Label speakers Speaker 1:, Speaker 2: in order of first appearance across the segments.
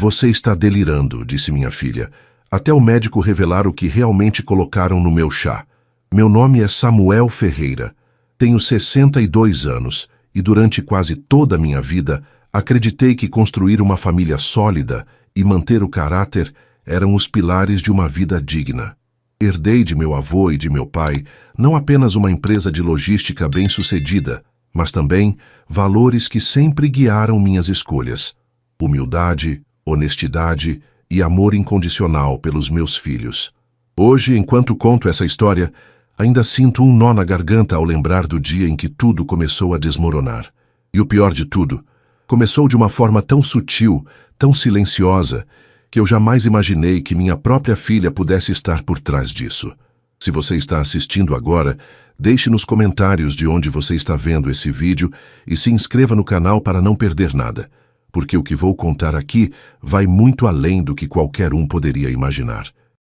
Speaker 1: Você está delirando, disse minha filha, até o médico revelar o que realmente colocaram no meu chá. Meu nome é Samuel Ferreira. Tenho 62 anos e durante quase toda a minha vida acreditei que construir uma família sólida e manter o caráter eram os pilares de uma vida digna. Herdei de meu avô e de meu pai não apenas uma empresa de logística bem-sucedida, mas também valores que sempre guiaram minhas escolhas: humildade, honestidade e amor incondicional pelos meus filhos. Hoje, enquanto conto essa história, ainda sinto um nó na garganta ao lembrar do dia em que tudo começou a desmoronar. E o pior de tudo, começou de uma forma tão sutil, tão silenciosa, que eu jamais imaginei que minha própria filha pudesse estar por trás disso. Se você está assistindo agora, deixe nos comentários de onde você está vendo esse vídeo e se inscreva no canal para não perder nada, porque o que vou contar aqui vai muito além do que qualquer um poderia imaginar.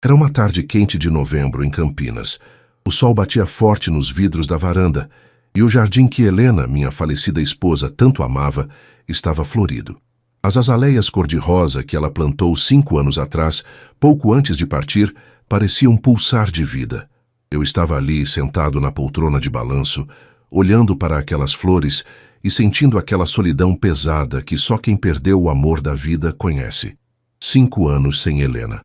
Speaker 1: Era uma tarde quente de novembro em Campinas. O sol batia forte nos vidros da varanda e o jardim que Helena, minha falecida esposa, tanto amava, estava florido. As azaleias cor-de-rosa que ela plantou 5 anos atrás, pouco antes de partir, pareciam pulsar de vida. Eu estava ali, sentado na poltrona de balanço, olhando para aquelas flores e sentindo aquela solidão pesada que só quem perdeu o amor da vida conhece. 5 anos sem Helena.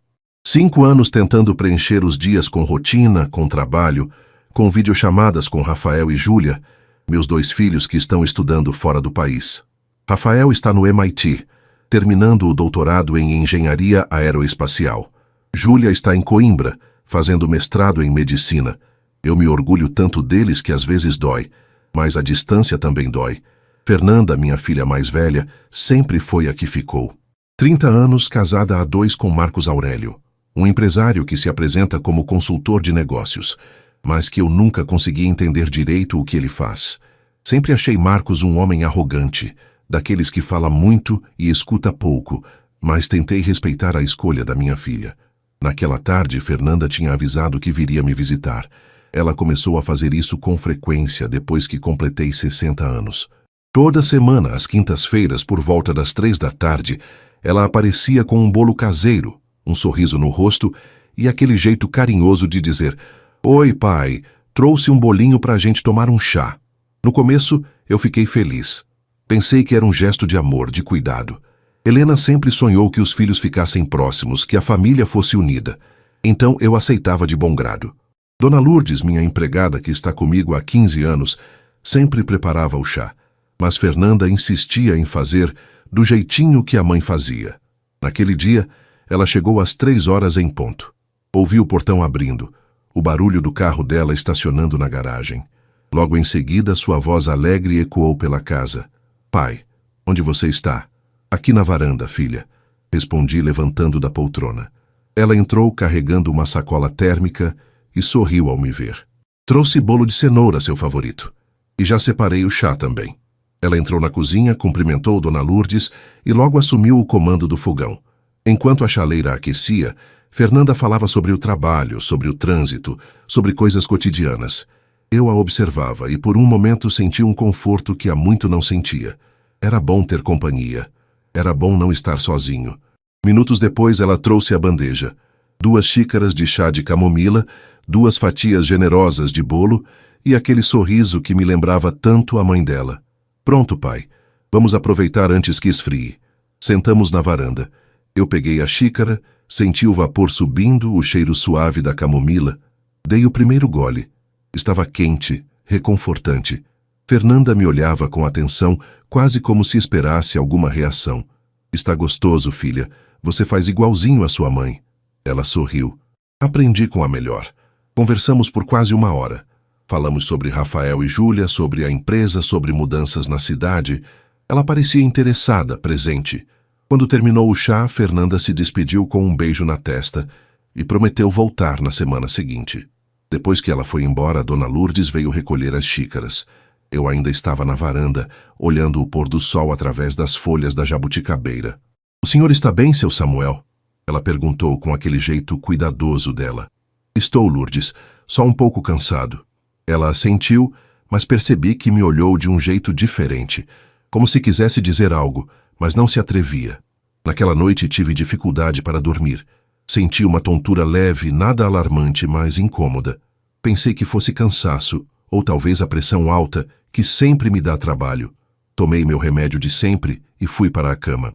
Speaker 1: 5 anos tentando preencher os dias com rotina, com trabalho, com videochamadas com Rafael e Júlia, meus 2 filhos que estão estudando fora do país. Rafael está no MIT, terminando o doutorado em engenharia aeroespacial. Júlia está em Coimbra, fazendo mestrado em medicina. Eu me orgulho tanto deles que às vezes dói, mas a distância também dói. Fernanda, minha filha mais velha, sempre foi a que ficou. 30 anos casada a 2 com Marcos Aurélio, um empresário que se apresenta como consultor de negócios, mas que eu nunca consegui entender direito o que ele faz. Sempre achei Marcos um homem arrogante, daqueles que fala muito e escuta pouco, mas tentei respeitar a escolha da minha filha. Naquela tarde, Fernanda tinha avisado que viria me visitar. Ela começou a fazer isso com frequência depois que completei 60 anos. Toda semana, às quintas-feiras, por volta das 3 da tarde, ela aparecia com um bolo caseiro, um sorriso no rosto e aquele jeito carinhoso de dizer: "Oi, pai, trouxe um bolinho para a gente tomar um chá." No começo, eu fiquei feliz. Pensei que era um gesto de amor, de cuidado. Helena sempre sonhou que os filhos ficassem próximos, que a família fosse unida. Então eu aceitava de bom grado. Dona Lourdes, minha empregada que está comigo há 15 anos, sempre preparava o chá. Mas Fernanda insistia em fazer do jeitinho que a mãe fazia. Naquele dia, ela chegou às 3 horas em ponto. Ouvi o portão abrindo, o barulho do carro dela estacionando na garagem. Logo em seguida, sua voz alegre ecoou pela casa. "Pai, onde você está?" "Aqui na varanda, filha", respondi levantando da poltrona. Ela entrou carregando uma sacola térmica e sorriu ao me ver. "Trouxe bolo de cenoura, seu favorito. E já separei o chá também." Ela entrou na cozinha, cumprimentou Dona Lourdes e logo assumiu o comando do fogão. Enquanto a chaleira aquecia, Fernanda falava sobre o trabalho, sobre o trânsito, sobre coisas cotidianas. Eu a observava e por um momento senti um conforto que há muito não sentia. Era bom ter companhia. Era bom não estar sozinho. Minutos depois ela trouxe a bandeja. 2 xícaras de chá de camomila, 2 fatias generosas de bolo e aquele sorriso que me lembrava tanto a mãe dela. "Pronto, pai. Vamos aproveitar antes que esfrie." Sentamos na varanda. Eu peguei a xícara, senti o vapor subindo, o cheiro suave da camomila. Dei o primeiro gole. Estava quente, reconfortante. Fernanda me olhava com atenção, quase como se esperasse alguma reação. "Está gostoso, filha. Você faz igualzinho a sua mãe." Ela sorriu. Aprendi com a melhor. Conversamos por quase 1 hora. Falamos sobre Rafael e Júlia, sobre a empresa, sobre mudanças na cidade. Ela parecia interessada, presente. Quando terminou o chá, Fernanda se despediu com um beijo na testa e prometeu voltar na semana seguinte. Depois que ela foi embora, Dona Lourdes veio recolher as xícaras. Eu ainda estava na varanda, olhando o pôr do sol através das folhas da jabuticabeira. "O senhor está bem, seu Samuel?" Ela perguntou com aquele jeito cuidadoso dela. "Estou, Lourdes, só um pouco cansado." Ela assentiu, mas percebi que me olhou de um jeito diferente, como se quisesse dizer algo, mas não se atrevia. Naquela noite tive dificuldade para dormir. Senti uma tontura leve, nada alarmante, mas incômoda. Pensei que fosse cansaço, ou talvez a pressão alta, que sempre me dá trabalho. Tomei meu remédio de sempre e fui para a cama.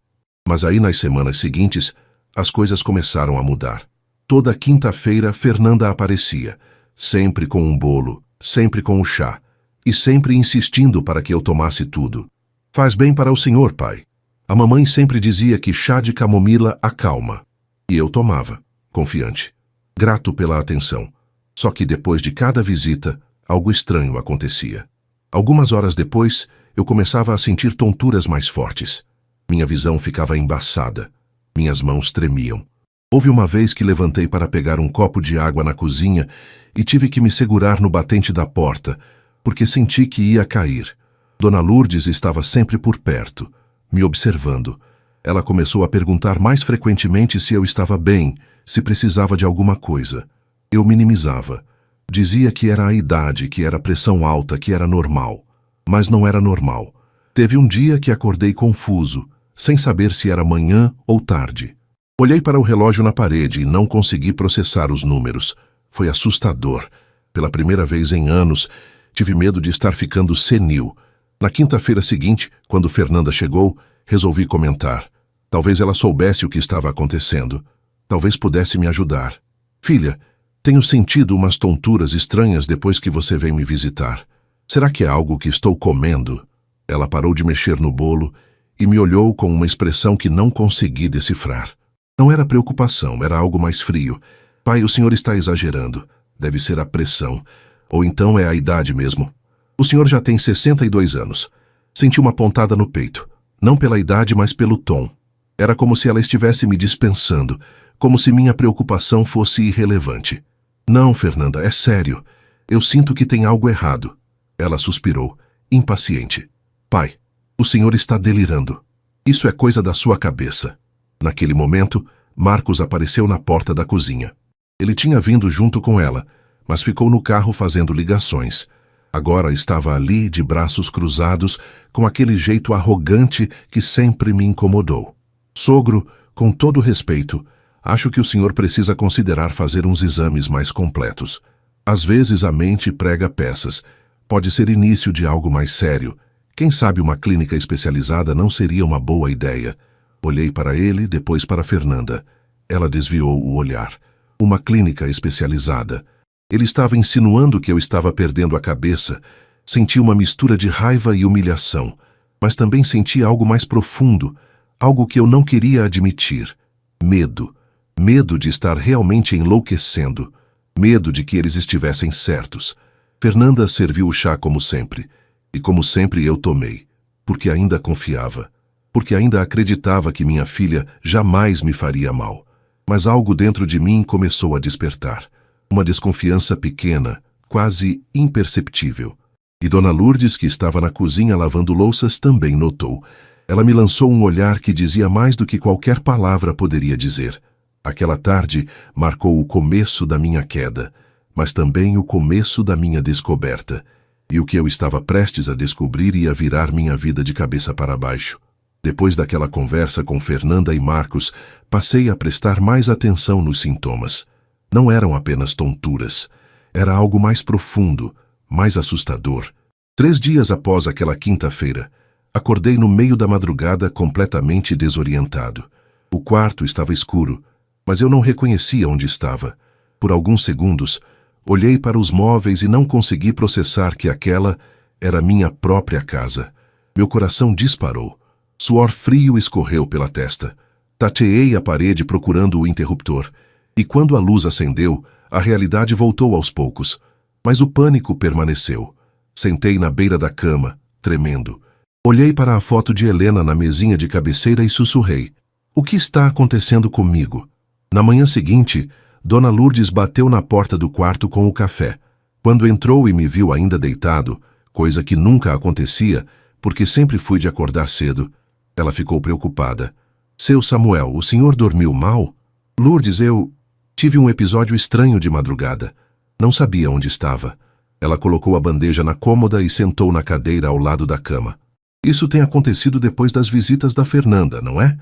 Speaker 1: Mas aí nas semanas seguintes, as coisas começaram a mudar. Toda quinta-feira, Fernanda aparecia, sempre com um bolo, sempre com o chá, e sempre insistindo para que eu tomasse tudo. Faz bem para o senhor, pai. A mamãe sempre dizia que chá de camomila acalma. E eu tomava, confiante, grato pela atenção. Só que depois de cada visita, algo estranho acontecia. Algumas horas depois, eu começava a sentir tonturas mais fortes. Minha visão ficava embaçada. Minhas mãos tremiam. Houve uma vez que levantei para pegar um copo de água na cozinha e tive que me segurar no batente da porta, porque senti que ia cair. Dona Lourdes estava sempre por perto, me observando. Ela começou a perguntar mais frequentemente se eu estava bem, se precisava de alguma coisa. Eu minimizava. Dizia que era a idade, que era pressão alta, que era normal. Mas não era normal. Teve um dia que acordei confuso, sem saber se era manhã ou tarde. Olhei para o relógio na parede e não consegui processar os números. Foi assustador. Pela primeira vez em anos, tive medo de estar ficando senil. Na quinta-feira seguinte, quando Fernanda chegou, resolvi comentar. Talvez ela soubesse o que estava acontecendo. Talvez pudesse me ajudar. Filha, tenho sentido umas tonturas estranhas depois que você vem me visitar. Será que é algo que estou comendo? Ela parou de mexer no bolo e me olhou com uma expressão que não consegui decifrar. Não era preocupação, era algo mais frio. Pai, o senhor está exagerando. Deve ser a pressão. Ou então é a idade mesmo. O senhor já tem 62 anos. Senti uma pontada no peito. Não pela idade, mas pelo tom. Era como se ela estivesse me dispensando, como se minha preocupação fosse irrelevante. Não, Fernanda, é sério. Eu sinto que tem algo errado. Ela suspirou, impaciente. Pai, o senhor está delirando. Isso é coisa da sua cabeça. Naquele momento, Marcos apareceu na porta da cozinha. Ele tinha vindo junto com ela, mas ficou no carro fazendo ligações. Agora estava ali, de braços cruzados, com aquele jeito arrogante que sempre me incomodou. Sogro, com todo respeito, acho que o senhor precisa considerar fazer uns exames mais completos. Às vezes a mente prega peças. Pode ser início de algo mais sério. Quem sabe uma clínica especializada não seria uma boa ideia. Olhei para ele, depois para Fernanda. Ela desviou o olhar. Uma clínica especializada. Ele estava insinuando que eu estava perdendo a cabeça. Senti uma mistura de raiva e humilhação, mas também senti algo mais profundo, algo que eu não queria admitir. Medo. Medo de estar realmente enlouquecendo. Medo de que eles estivessem certos. Fernanda serviu o chá como sempre. E como sempre eu tomei. Porque ainda confiava. Porque ainda acreditava que minha filha jamais me faria mal. Mas algo dentro de mim começou a despertar. Uma desconfiança pequena, quase imperceptível. E Dona Lourdes, que estava na cozinha lavando louças, também notou. Ela me lançou um olhar que dizia mais do que qualquer palavra poderia dizer. Aquela tarde marcou o começo da minha queda, mas também o começo da minha descoberta. E o que eu estava prestes a descobrir ia virar minha vida de cabeça para baixo. Depois daquela conversa com Fernanda e Marcos, passei a prestar mais atenção nos sintomas. Não eram apenas tonturas. Era algo mais profundo, mais assustador. 3 dias após aquela quinta-feira, acordei no meio da madrugada completamente desorientado. O quarto estava escuro, mas eu não reconhecia onde estava. Por alguns segundos, olhei para os móveis e não consegui processar que aquela era minha própria casa. Meu coração disparou. Suor frio escorreu pela testa. Tateei a parede procurando o interruptor. E quando a luz acendeu, a realidade voltou aos poucos. Mas o pânico permaneceu. Sentei na beira da cama, tremendo. Olhei para a foto de Helena na mesinha de cabeceira e sussurrei. O que está acontecendo comigo? Na manhã seguinte, Dona Lourdes bateu na porta do quarto com o café. Quando entrou e me viu ainda deitado, coisa que nunca acontecia, porque sempre fui de acordar cedo, ela ficou preocupada. Seu Samuel, o senhor dormiu mal? Lourdes, eu tive um episódio estranho de madrugada. Não sabia onde estava. Ela colocou a bandeja na cômoda e sentou na cadeira ao lado da cama. Isso tem acontecido depois das visitas da Fernanda, não é?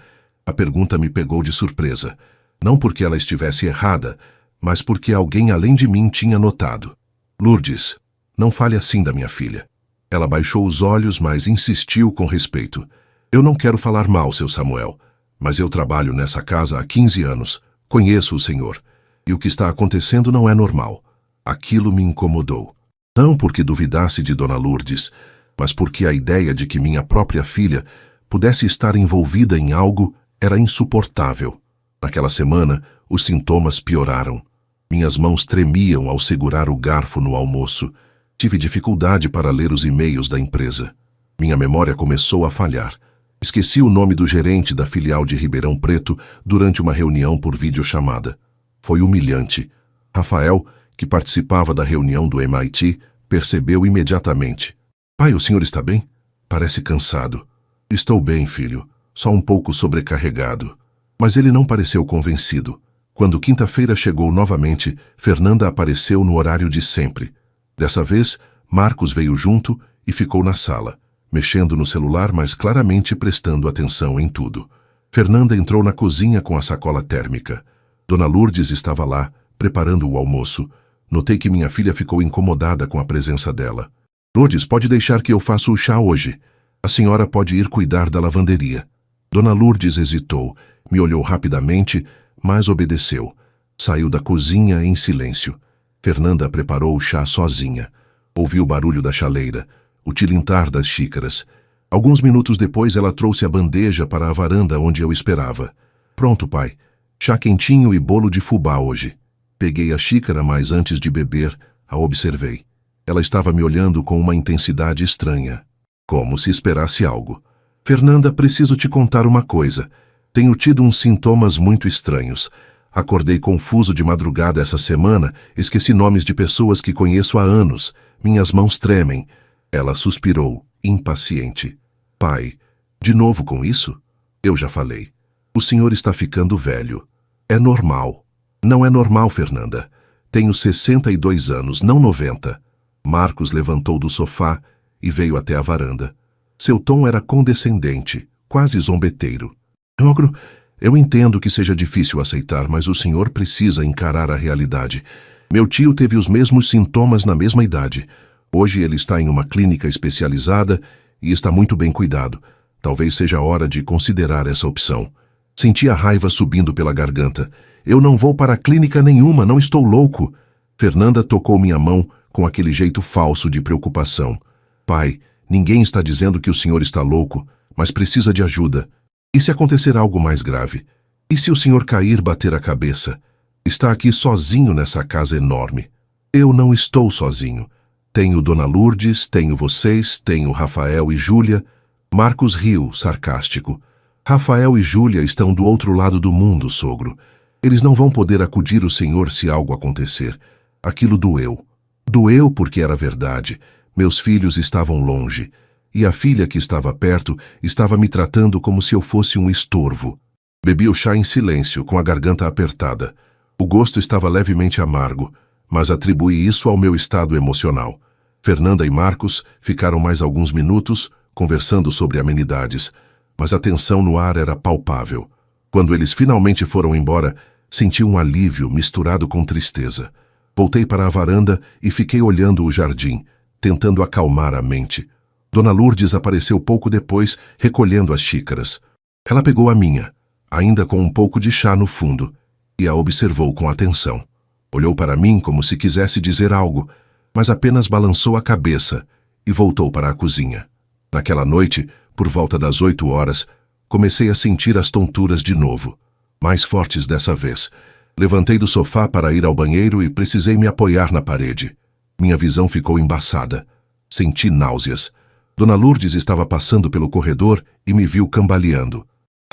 Speaker 1: A pergunta me pegou de surpresa. Não porque ela estivesse errada, mas porque alguém além de mim tinha notado. Lourdes, não fale assim da minha filha. Ela baixou os olhos, mas insistiu com respeito. Eu não quero falar mal, seu Samuel, mas eu trabalho nessa casa há 15 anos. Conheço o senhor. E o que está acontecendo não é normal. Aquilo me incomodou. Não porque duvidasse de Dona Lourdes, mas porque a ideia de que minha própria filha pudesse estar envolvida em algo era insuportável. Naquela semana, os sintomas pioraram. Minhas mãos tremiam ao segurar o garfo no almoço. Tive dificuldade para ler os e-mails da empresa. Minha memória começou a falhar. Esqueci o nome do gerente da filial de Ribeirão Preto durante uma reunião por videochamada. Foi humilhante. Rafael, que participava da reunião do MIT, percebeu imediatamente. Pai, o senhor está bem? Parece cansado. Estou bem, filho. Só um pouco sobrecarregado. Mas ele não pareceu convencido. Quando quinta-feira chegou novamente, Fernanda apareceu no horário de sempre. Dessa vez, Marcos veio junto e ficou na sala, mexendo no celular, mas claramente prestando atenção em tudo. Fernanda entrou na cozinha com a sacola térmica. Dona Lourdes estava lá, preparando o almoço. Notei que minha filha ficou incomodada com a presença dela. Lourdes, pode deixar que eu faça o chá hoje. A senhora pode ir cuidar da lavanderia. Dona Lourdes hesitou, me olhou rapidamente, mas obedeceu. Saiu da cozinha em silêncio. Fernanda preparou o chá sozinha. Ouvi o barulho da chaleira, o tilintar das xícaras. Alguns minutos depois ela trouxe a bandeja para a varanda onde eu esperava. Pronto, pai. Chá quentinho e bolo de fubá hoje. Peguei a xícara, mas antes de beber, a observei. Ela estava me olhando com uma intensidade estranha, como se esperasse algo. Fernanda, preciso te contar uma coisa. Tenho tido uns sintomas muito estranhos. Acordei confuso de madrugada essa semana, esqueci nomes de pessoas que conheço há anos. Minhas mãos tremem. Ela suspirou, impaciente. Pai, de novo com isso? Eu já falei. O senhor está ficando velho. É normal. Não é normal, Fernanda. Tenho 62 anos, não 90. Marcos levantou do sofá e veio até a varanda. Seu tom era condescendente, quase zombeteiro. Ogro, eu entendo que seja difícil aceitar, mas o senhor precisa encarar a realidade. Meu tio teve os mesmos sintomas na mesma idade. Hoje ele está em uma clínica especializada e está muito bem cuidado. Talvez seja a hora de considerar essa opção. Senti a raiva subindo pela garganta. Eu não vou para clínica nenhuma, não estou louco. Fernanda tocou minha mão com aquele jeito falso de preocupação. Pai, ninguém está dizendo que o senhor está louco, mas precisa de ajuda. E se acontecer algo mais grave? E se o senhor cair e bater a cabeça? Está aqui sozinho nessa casa enorme. Eu não estou sozinho. Tenho Dona Lourdes, tenho vocês, tenho Rafael e Júlia. Marcos riu, sarcástico. Rafael e Júlia estão do outro lado do mundo, sogro. Eles não vão poder acudir o senhor se algo acontecer. Aquilo doeu. Doeu porque era verdade. Meus filhos estavam longe. E a filha que estava perto estava me tratando como se eu fosse um estorvo. Bebi o chá em silêncio, com a garganta apertada. O gosto estava levemente amargo, mas atribuí isso ao meu estado emocional. Fernanda e Marcos ficaram mais alguns minutos, conversando sobre amenidades, mas a tensão no ar era palpável. Quando eles finalmente foram embora, senti um alívio misturado com tristeza. Voltei para a varanda e fiquei olhando o jardim, tentando acalmar a mente. Dona Lourdes apareceu pouco depois, recolhendo as xícaras. Ela pegou a minha, ainda com um pouco de chá no fundo, e a observou com atenção. Olhou para mim como se quisesse dizer algo, mas apenas balançou a cabeça e voltou para a cozinha. Naquela noite, por volta das 8 horas, comecei a sentir as tonturas de novo, mais fortes dessa vez. Levantei do sofá para ir ao banheiro e precisei me apoiar na parede. Minha visão ficou embaçada. Senti náuseas. Dona Lourdes estava passando pelo corredor e me viu cambaleando.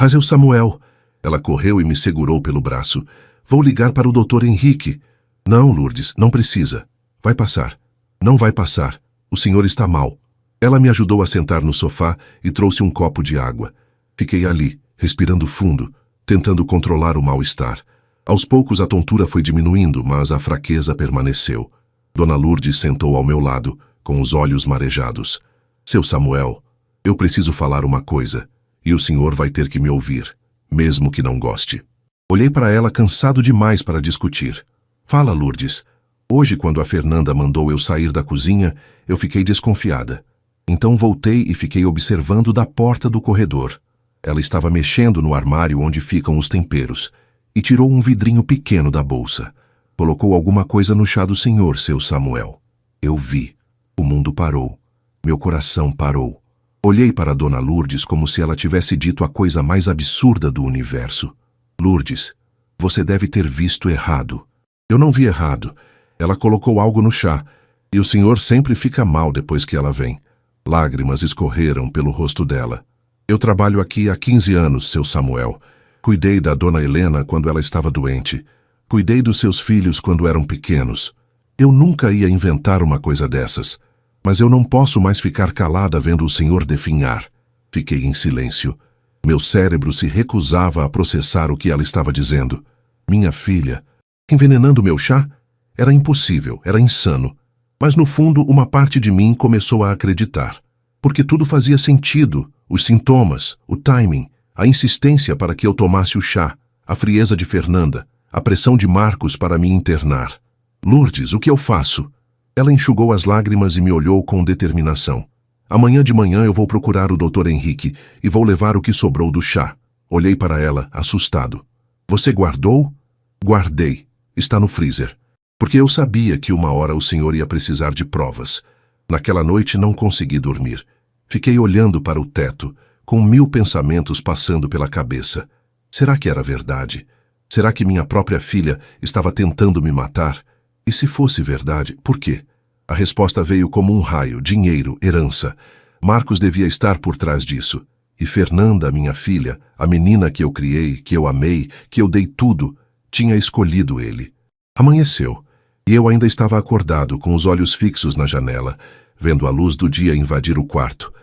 Speaker 1: Seu Samuel. Ela correu e me segurou pelo braço. Vou ligar para o Dr. Henrique. Não, Lourdes, não precisa. Vai passar. Não vai passar. O senhor está mal. Ela me ajudou a sentar no sofá e trouxe um copo de água. Fiquei ali, respirando fundo, tentando controlar o mal-estar. Aos poucos a tontura foi diminuindo, mas a fraqueza permaneceu. Dona Lourdes sentou ao meu lado, com os olhos marejados. Seu Samuel, eu preciso falar uma coisa, e o senhor vai ter que me ouvir. mesmo que não goste. Olhei para ela cansado demais para discutir. Fala, Lourdes. Hoje, quando a Fernanda mandou eu sair da cozinha, eu fiquei desconfiada. Então voltei e fiquei observando da porta do corredor. Ela estava mexendo no armário onde ficam os temperos e tirou um vidrinho pequeno da bolsa. Colocou alguma coisa no chá do senhor, seu Samuel. Eu vi. O mundo parou. Meu coração parou. Olhei para Dona Lourdes como se ela tivesse dito a coisa mais absurda do universo. Lourdes, você deve ter visto errado. Eu não vi errado. Ela colocou algo no chá, e o senhor sempre fica mal depois que ela vem. Lágrimas escorreram pelo rosto dela. Eu trabalho aqui há 15 anos, seu Samuel. Cuidei da Dona Helena quando ela estava doente. Cuidei dos seus filhos quando eram pequenos. Eu nunca ia inventar uma coisa dessas. Mas eu não posso mais ficar calada vendo o senhor definhar. Fiquei em silêncio. Meu cérebro se recusava a processar o que ela estava dizendo. Minha filha, envenenando meu chá? Era impossível, era insano. Mas no fundo, uma parte de mim começou a acreditar. Porque tudo fazia sentido. Os sintomas, o timing, a insistência para que eu tomasse o chá, a frieza de Fernanda, a pressão de Marcos para me internar. Lourdes, o que eu faço? Ela enxugou as lágrimas e me olhou com determinação. Amanhã de manhã eu vou procurar o Dr. Henrique e vou levar o que sobrou do chá. Olhei para ela, assustado. Você guardou? Guardei. Está no freezer. Porque eu sabia que uma hora o senhor ia precisar de provas. Naquela noite não consegui dormir. Fiquei olhando para o teto, com 1000 pensamentos passando pela cabeça. Será que era verdade? Será que minha própria filha estava tentando me matar? E se fosse verdade, por quê? A resposta veio como um raio: dinheiro, herança. Marcos devia estar por trás disso. E Fernanda, minha filha, a menina que eu criei, que eu amei, que eu dei tudo, tinha escolhido ele. Amanheceu. E eu ainda estava acordado, com os olhos fixos na janela, vendo a luz do dia invadir o quarto.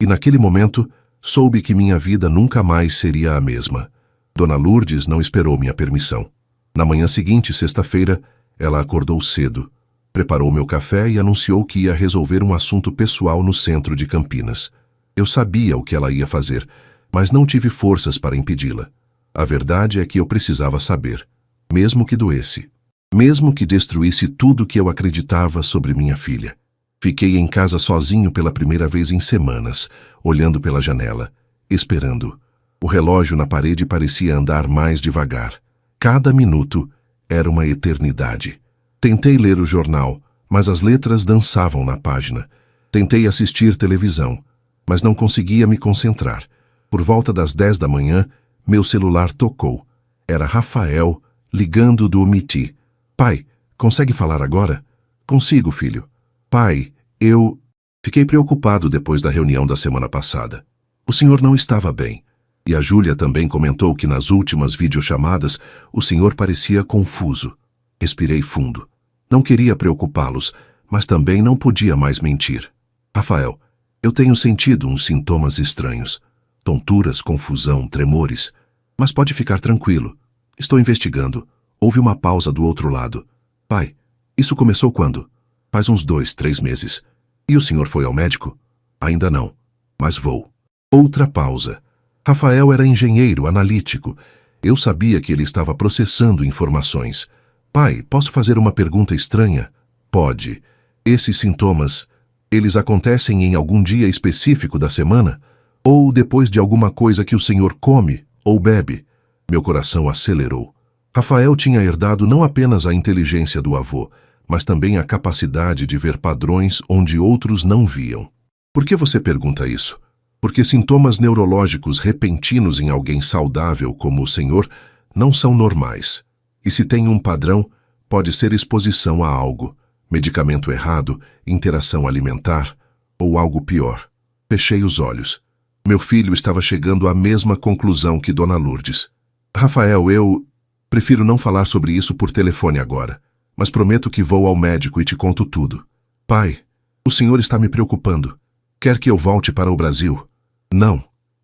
Speaker 1: E naquele momento, soube que minha vida nunca mais seria a mesma. Dona Lourdes não esperou minha permissão. Na manhã seguinte, sexta-feira, ela acordou cedo, preparou meu café e anunciou que ia resolver um assunto pessoal no centro de Campinas. Eu sabia o que ela ia fazer, mas não tive forças para impedi-la. A verdade é que eu precisava saber, mesmo que doesse. Mesmo que destruísse tudo que eu acreditava sobre minha filha. Fiquei em casa sozinho pela primeira vez em semanas, olhando pela janela, esperando. O relógio na parede parecia andar mais devagar. Cada minuto era uma eternidade. Tentei ler o jornal, mas as letras dançavam na página. Tentei assistir televisão, mas não conseguia me concentrar. Por volta das 10 da manhã, meu celular tocou. Era Rafael ligando do MIT. Pai, consegue falar agora? Consigo, filho. Pai, eu... Fiquei preocupado depois da reunião da semana passada. O senhor não estava bem. E a Júlia também comentou que nas últimas videochamadas o senhor parecia confuso. Respirei fundo. Não queria preocupá-los, mas também não podia mais mentir. Rafael, eu tenho sentido uns sintomas estranhos. Tonturas, confusão, tremores. Mas pode ficar tranquilo. Estou investigando. Houve uma pausa do outro lado. Pai, isso começou quando? Faz uns 2, 3 meses. E o senhor foi ao médico? Ainda não, mas vou. Outra pausa. Rafael era engenheiro, analítico. Eu sabia que ele estava processando informações. Pai, posso fazer uma pergunta estranha? Pode. Esses sintomas, eles acontecem em algum dia específico da semana? Ou depois de alguma coisa que o senhor come ou bebe? Meu coração acelerou. Rafael tinha herdado não apenas a inteligência do avô, mas também a capacidade de ver padrões onde outros não viam. Por que você pergunta isso? Porque sintomas neurológicos repentinos em alguém saudável como o senhor não são normais. E se tem um padrão, pode ser exposição a algo, medicamento errado, interação alimentar ou algo pior. Fechei os olhos. Meu filho estava chegando à mesma conclusão que Dona Lourdes. Rafael, eu... Prefiro não falar sobre isso por telefone agora, mas prometo que vou ao médico e te conto tudo. Pai, o senhor está me preocupando. Quer que eu volte para o Brasil? Não,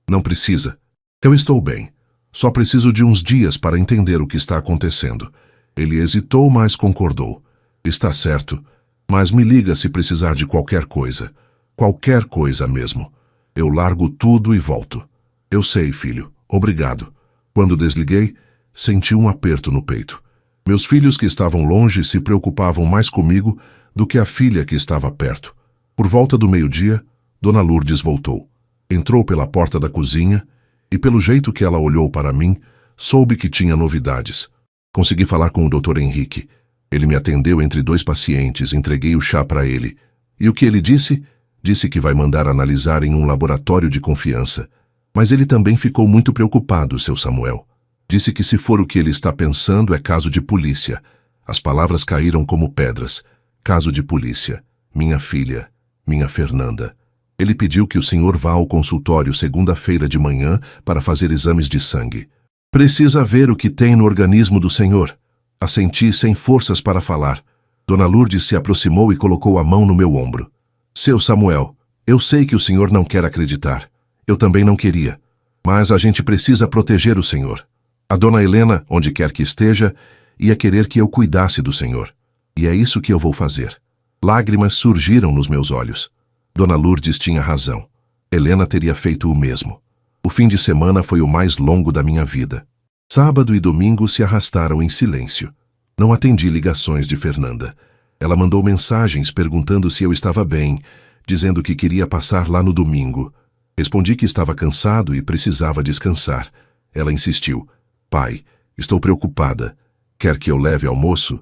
Speaker 1: não precisa. Eu estou bem. Só preciso de uns dias para entender o que está acontecendo. Ele hesitou, mas concordou. Está certo, mas me liga se precisar de qualquer coisa. Qualquer coisa mesmo. Eu largo tudo e volto. Eu sei, filho. Obrigado. Quando desliguei, senti um aperto no peito. Meus filhos que estavam longe se preocupavam mais comigo do que a filha que estava perto. Por volta do meio-dia, Dona Lourdes voltou. Entrou pela porta da cozinha e, pelo jeito que ela olhou para mim, soube que tinha novidades. Consegui falar com o Dr. Henrique. Ele me atendeu entre 2 pacientes, entreguei o chá para ele. E o que ele disse? Disse que vai mandar analisar em um laboratório de confiança. Mas ele também ficou muito preocupado, seu Samuel. Disse que se for o que ele está pensando é caso de polícia. As palavras caíram como pedras. Caso de polícia. Minha filha. Minha Fernanda. Ele pediu que o senhor vá ao consultório segunda-feira de manhã para fazer exames de sangue. Precisa ver o que tem no organismo do senhor. Assenti sem forças para falar. Dona Lourdes se aproximou e colocou a mão no meu ombro. Seu Samuel, eu sei que o senhor não quer acreditar. Eu também não queria. Mas a gente precisa proteger o senhor. A dona Helena, onde quer que esteja, ia querer que eu cuidasse do senhor. E é isso que eu vou fazer. Lágrimas surgiram nos meus olhos. Dona Lourdes tinha razão. Helena teria feito o mesmo. O fim de semana foi o mais longo da minha vida. Sábado e domingo se arrastaram em silêncio. Não atendi ligações de Fernanda. Ela mandou mensagens perguntando se eu estava bem, dizendo que queria passar lá no domingo. Respondi que estava cansado e precisava descansar. Ela insistiu. Pai, estou preocupada. Quer que eu leve almoço?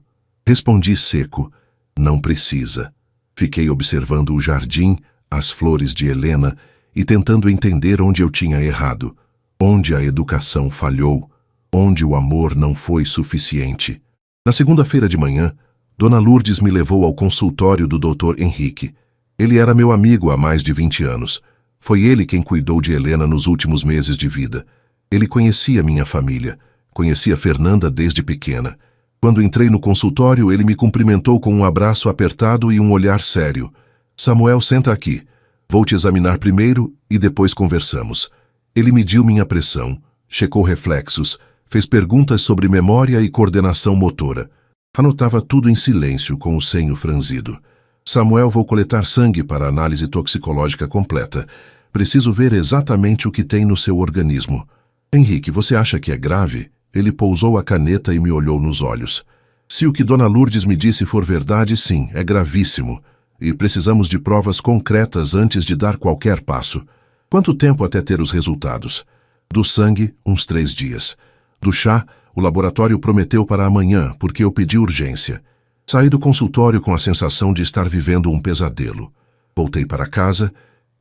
Speaker 1: Respondi seco. Não precisa. Fiquei observando o jardim, as flores de Helena e tentando entender onde eu tinha errado, onde a educação falhou, onde o amor não foi suficiente. Na segunda-feira de manhã, Dona Lourdes me levou ao consultório do Dr. Henrique. Ele era meu amigo há mais de 20 anos. Foi ele quem cuidou de Helena nos últimos meses de vida. Ele conhecia minha família, conhecia Fernanda desde pequena. Quando entrei no consultório, ele me cumprimentou com um abraço apertado e um olhar sério. Samuel, senta aqui. Vou te examinar primeiro e depois conversamos. Ele mediu minha pressão, checou reflexos, fez perguntas sobre memória e coordenação motora. Anotava tudo em silêncio, com o senho franzido. Samuel, vou coletar sangue para análise toxicológica completa. Preciso ver exatamente o que tem no seu organismo. Henrique, você acha que é grave? Ele pousou a caneta e me olhou nos olhos. Se o que Dona Lourdes me disse for verdade, sim, é gravíssimo. E precisamos de provas concretas antes de dar qualquer passo. Quanto tempo até ter os resultados? Do sangue, uns 3 dias. Do chá, o laboratório prometeu para amanhã, porque eu pedi urgência. Saí do consultório com a sensação de estar vivendo um pesadelo. Voltei para casa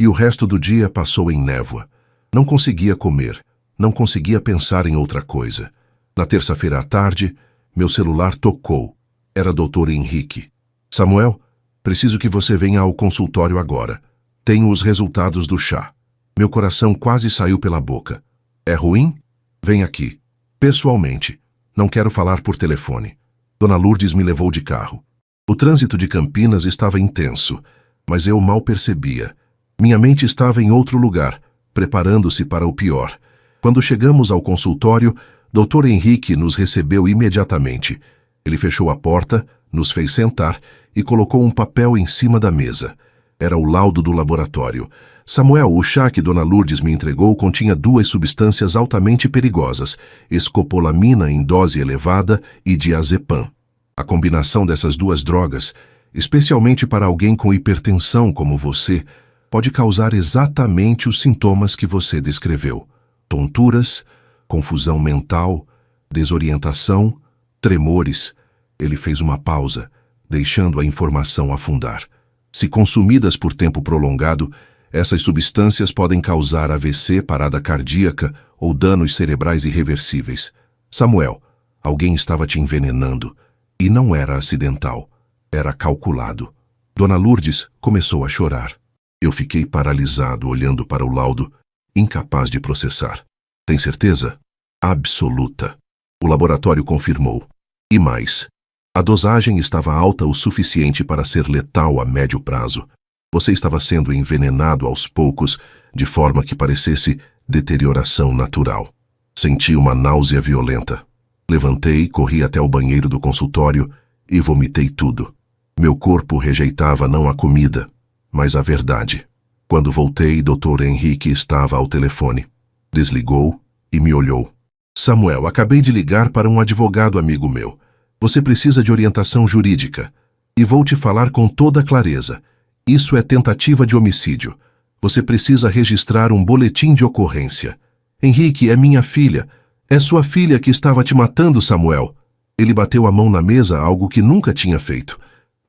Speaker 1: e o resto do dia passou em névoa. Não conseguia comer, não conseguia pensar em outra coisa. Na terça-feira à tarde, meu celular tocou. Era Dr. Henrique. Samuel, preciso que você venha ao consultório agora. Tenho os resultados do chá. Meu coração quase saiu pela boca. É ruim? Vem aqui. Pessoalmente. Não quero falar por telefone. Dona Lourdes me levou de carro. O trânsito de Campinas estava intenso, mas eu mal percebia. Minha mente estava em outro lugar, preparando-se para o pior. Quando chegamos ao consultório, Dr. Henrique nos recebeu imediatamente. Ele fechou a porta, nos fez sentar e colocou um papel em cima da mesa. Era o laudo do laboratório. Samuel, o chá que Dona Lourdes me entregou continha 2 substâncias altamente perigosas, escopolamina em dose elevada e diazepam. A combinação dessas 2 drogas, especialmente para alguém com hipertensão como você, pode causar exatamente os sintomas que você descreveu. Tonturas, confusão mental, desorientação, tremores. Ele fez uma pausa, deixando a informação afundar. Se consumidas por tempo prolongado, essas substâncias podem causar AVC, parada cardíaca ou danos cerebrais irreversíveis. Samuel, alguém estava te envenenando. E não era acidental, era calculado. Dona Lourdes começou a chorar. Eu fiquei paralisado olhando para o laudo, incapaz de processar. Tem certeza? Absoluta. O laboratório confirmou. E mais. A dosagem estava alta o suficiente para ser letal a médio prazo. Você estava sendo envenenado aos poucos, de forma que parecesse deterioração natural. Senti uma náusea violenta. Levantei, corri até o banheiro do consultório e vomitei tudo. Meu corpo rejeitava não a comida, mas a verdade. Quando voltei, Dr. Henrique estava ao telefone. Desligou e me olhou. Samuel, acabei de ligar para um advogado amigo meu. Você precisa de orientação jurídica. E vou te falar com toda clareza. Isso é tentativa de homicídio. Você precisa registrar um boletim de ocorrência. Henrique, é minha filha. É sua filha que estava te matando, Samuel. Ele bateu a mão na mesa, algo que nunca tinha feito.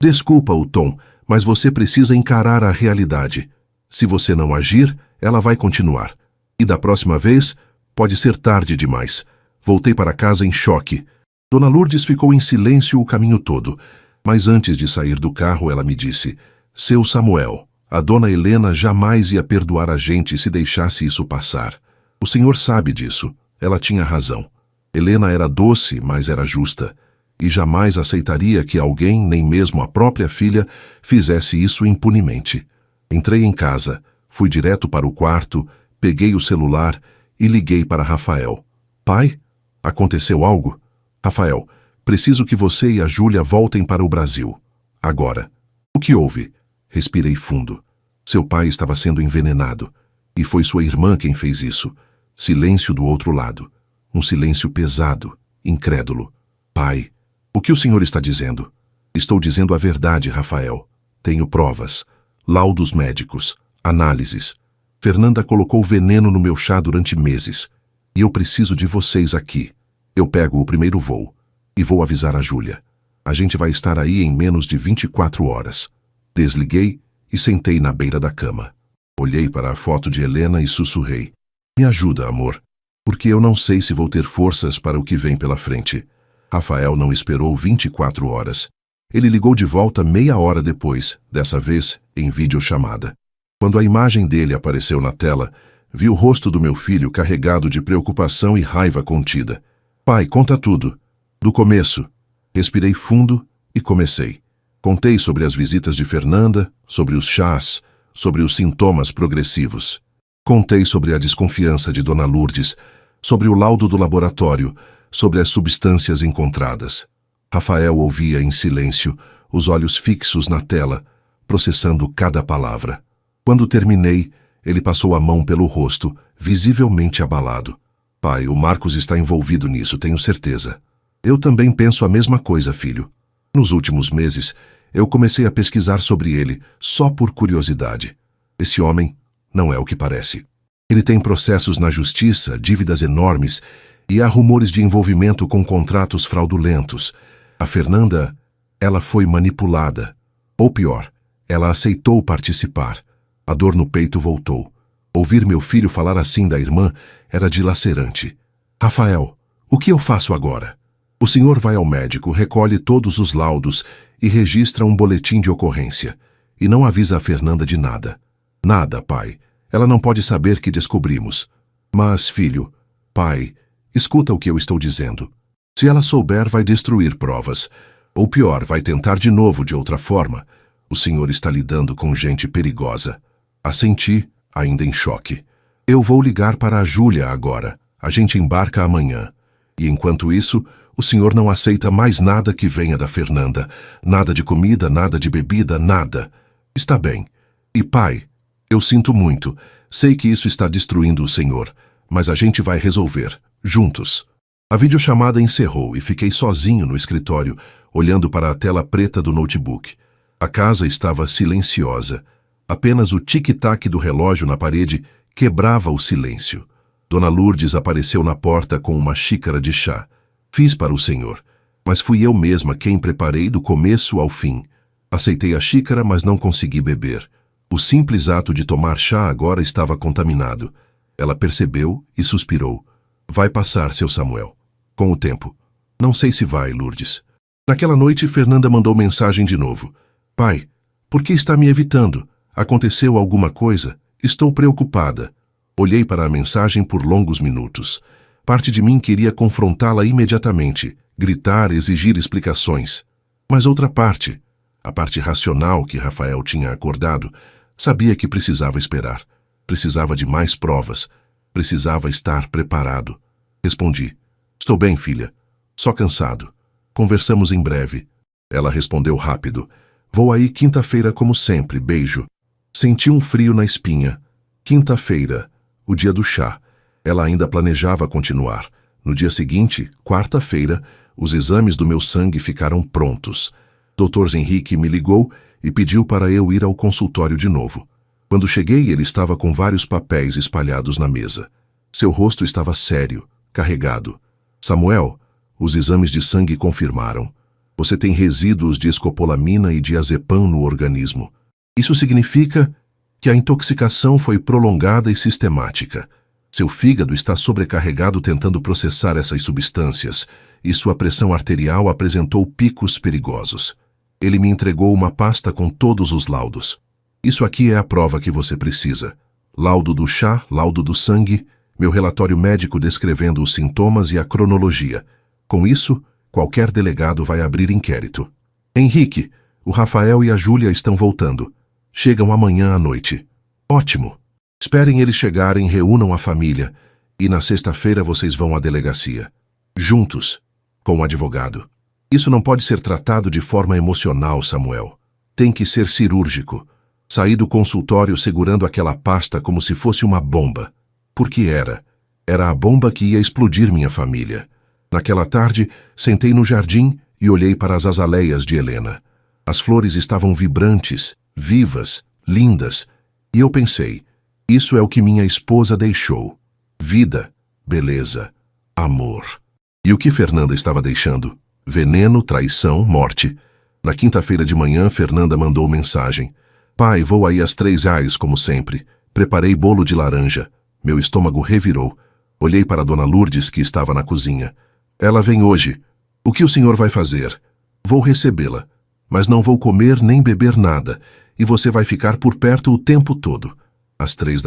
Speaker 1: Desculpa o tom, mas você precisa encarar a realidade. Se você não agir, ela vai continuar. E da próxima vez, pode ser tarde demais. Voltei para casa em choque. Dona Lourdes ficou em silêncio o caminho todo, mas antes de sair do carro ela me disse: Seu Samuel, a dona Helena jamais ia perdoar a gente se deixasse isso passar. O senhor sabe disso. Ela tinha razão. Helena era doce, mas era justa, e jamais aceitaria que alguém, nem mesmo a própria filha, fizesse isso impunemente. Entrei em casa, fui direto para o quarto, peguei o celular e liguei para Rafael. Pai? Aconteceu algo? Rafael, preciso que você e a Júlia voltem para o Brasil. Agora. O que houve? Respirei fundo. Seu pai estava sendo envenenado. E foi sua irmã quem fez isso. Silêncio do outro lado. Um silêncio pesado, incrédulo. Pai, o que o senhor está dizendo? Estou dizendo a verdade, Rafael. Tenho provas, laudos médicos, análises. Fernanda colocou veneno no meu chá durante meses. E eu preciso de vocês aqui. Eu pego o primeiro voo e vou avisar a Júlia. A gente vai estar aí em menos de 24 horas. Desliguei e sentei na beira da cama. Olhei para a foto de Helena e sussurrei. Me ajuda, amor, porque eu não sei se vou ter forças para o que vem pela frente. Rafael não esperou 24 horas. Ele ligou de volta meia hora depois, dessa vez em videochamada. Quando a imagem dele apareceu na tela, vi o rosto do meu filho carregado de preocupação e raiva contida. Pai, conta tudo. Do começo. Respirei fundo e comecei. Contei sobre as visitas de Fernanda, sobre os chás, sobre os sintomas progressivos. Contei sobre a desconfiança de Dona Lourdes, sobre o laudo do laboratório, sobre as substâncias encontradas. Rafael ouvia em silêncio, os olhos fixos na tela, processando cada palavra. Quando terminei, ele passou a mão pelo rosto, visivelmente abalado. Pai, o Marcos está envolvido nisso, tenho certeza. Eu também penso a mesma coisa, filho. Nos últimos meses, eu comecei a pesquisar sobre ele, só por curiosidade. Esse homem não é o que parece. Ele tem processos na justiça, dívidas enormes, e há rumores de envolvimento com contratos fraudulentos. A Fernanda, ela foi manipulada. Ou pior, ela aceitou participar. A dor no peito voltou. Ouvir meu filho falar assim da irmã era dilacerante. Rafael, o que eu faço agora? O senhor vai ao médico, recolhe todos os laudos e registra um boletim de ocorrência. E não avisa a Fernanda de nada. Nada, pai. Ela não pode saber que descobrimos. Mas, filho, pai, escuta o que eu estou dizendo. Se ela souber, vai destruir provas. Ou pior, vai tentar de novo de outra forma. O senhor está lidando com gente perigosa. Assenti, ainda em choque. Eu vou ligar para a Júlia agora. A gente embarca amanhã. E enquanto isso, o senhor não aceita mais nada que venha da Fernanda. Nada de comida, nada de bebida, nada. Está bem. E pai, eu sinto muito. Sei que isso está destruindo o senhor. Mas a gente vai resolver. Juntos. A videochamada encerrou e fiquei sozinho no escritório, olhando para a tela preta do notebook. A casa estava silenciosa. Apenas o tic-tac do relógio na parede quebrava o silêncio. Dona Lourdes apareceu na porta com uma xícara de chá. Fiz para o senhor, mas fui eu mesma quem preparei do começo ao fim. Aceitei a xícara, mas não consegui beber. O simples ato de tomar chá agora estava contaminado. Ela percebeu e suspirou. Vai passar, seu Samuel. Com o tempo. Não sei se vai, Lourdes. Naquela noite, Fernanda mandou mensagem de novo. Pai, por que está me evitando? Aconteceu alguma coisa? Estou preocupada. Olhei para a mensagem por longos minutos. Parte de mim queria confrontá-la imediatamente, gritar, exigir explicações. Mas outra parte, a parte racional que Rafael tinha acordado, sabia que precisava esperar. Precisava de mais provas. Precisava estar preparado. Respondi. Estou bem, filha. Só cansado. Conversamos em breve. Ela respondeu rápido. Vou aí quinta-feira como sempre, beijo. Senti um frio na espinha. Quinta-feira, o dia do chá. Ela ainda planejava continuar. No dia seguinte, quarta-feira, os exames do meu sangue ficaram prontos. Dr. Henrique me ligou e pediu para eu ir ao consultório de novo. Quando cheguei, ele estava com vários papéis espalhados na mesa. Seu rosto estava sério, carregado. Samuel, os exames de sangue confirmaram. Você tem resíduos de escopolamina e diazepam no organismo. Isso significa que a intoxicação foi prolongada e sistemática. Seu fígado está sobrecarregado tentando processar essas substâncias e sua pressão arterial apresentou picos perigosos. Ele me entregou uma pasta com todos os laudos. Isso aqui é a prova que você precisa. Laudo do chá, laudo do sangue, meu relatório médico descrevendo os sintomas e a cronologia. Com isso, qualquer delegado vai abrir inquérito. Henrique, o Rafael e a Júlia estão voltando. Chegam amanhã à noite. Ótimo. Esperem eles chegarem, reúnam a família e na sexta-feira vocês vão à delegacia. Juntos, com o advogado. Isso não pode ser tratado de forma emocional, Samuel. Tem que ser cirúrgico. Saí do consultório segurando aquela pasta como se fosse uma bomba. Porque era. Era a bomba que ia explodir minha família. Naquela tarde, sentei no jardim e olhei para as azaleias de Helena. As flores estavam vibrantes, vivas, lindas, e eu pensei, isso é o que minha esposa deixou. Vida, beleza, amor. E o que Fernanda estava deixando? Veneno, traição, morte. Na quinta-feira de manhã, Fernanda mandou mensagem. Pai, vou aí às 3 como sempre. Preparei bolo de laranja. Meu estômago revirou. Olhei para Dona Lourdes, que estava na cozinha. Ela vem hoje. O que o senhor vai fazer? Vou recebê-la, mas não vou comer nem beber nada, e você vai ficar por perto o tempo todo. Às 3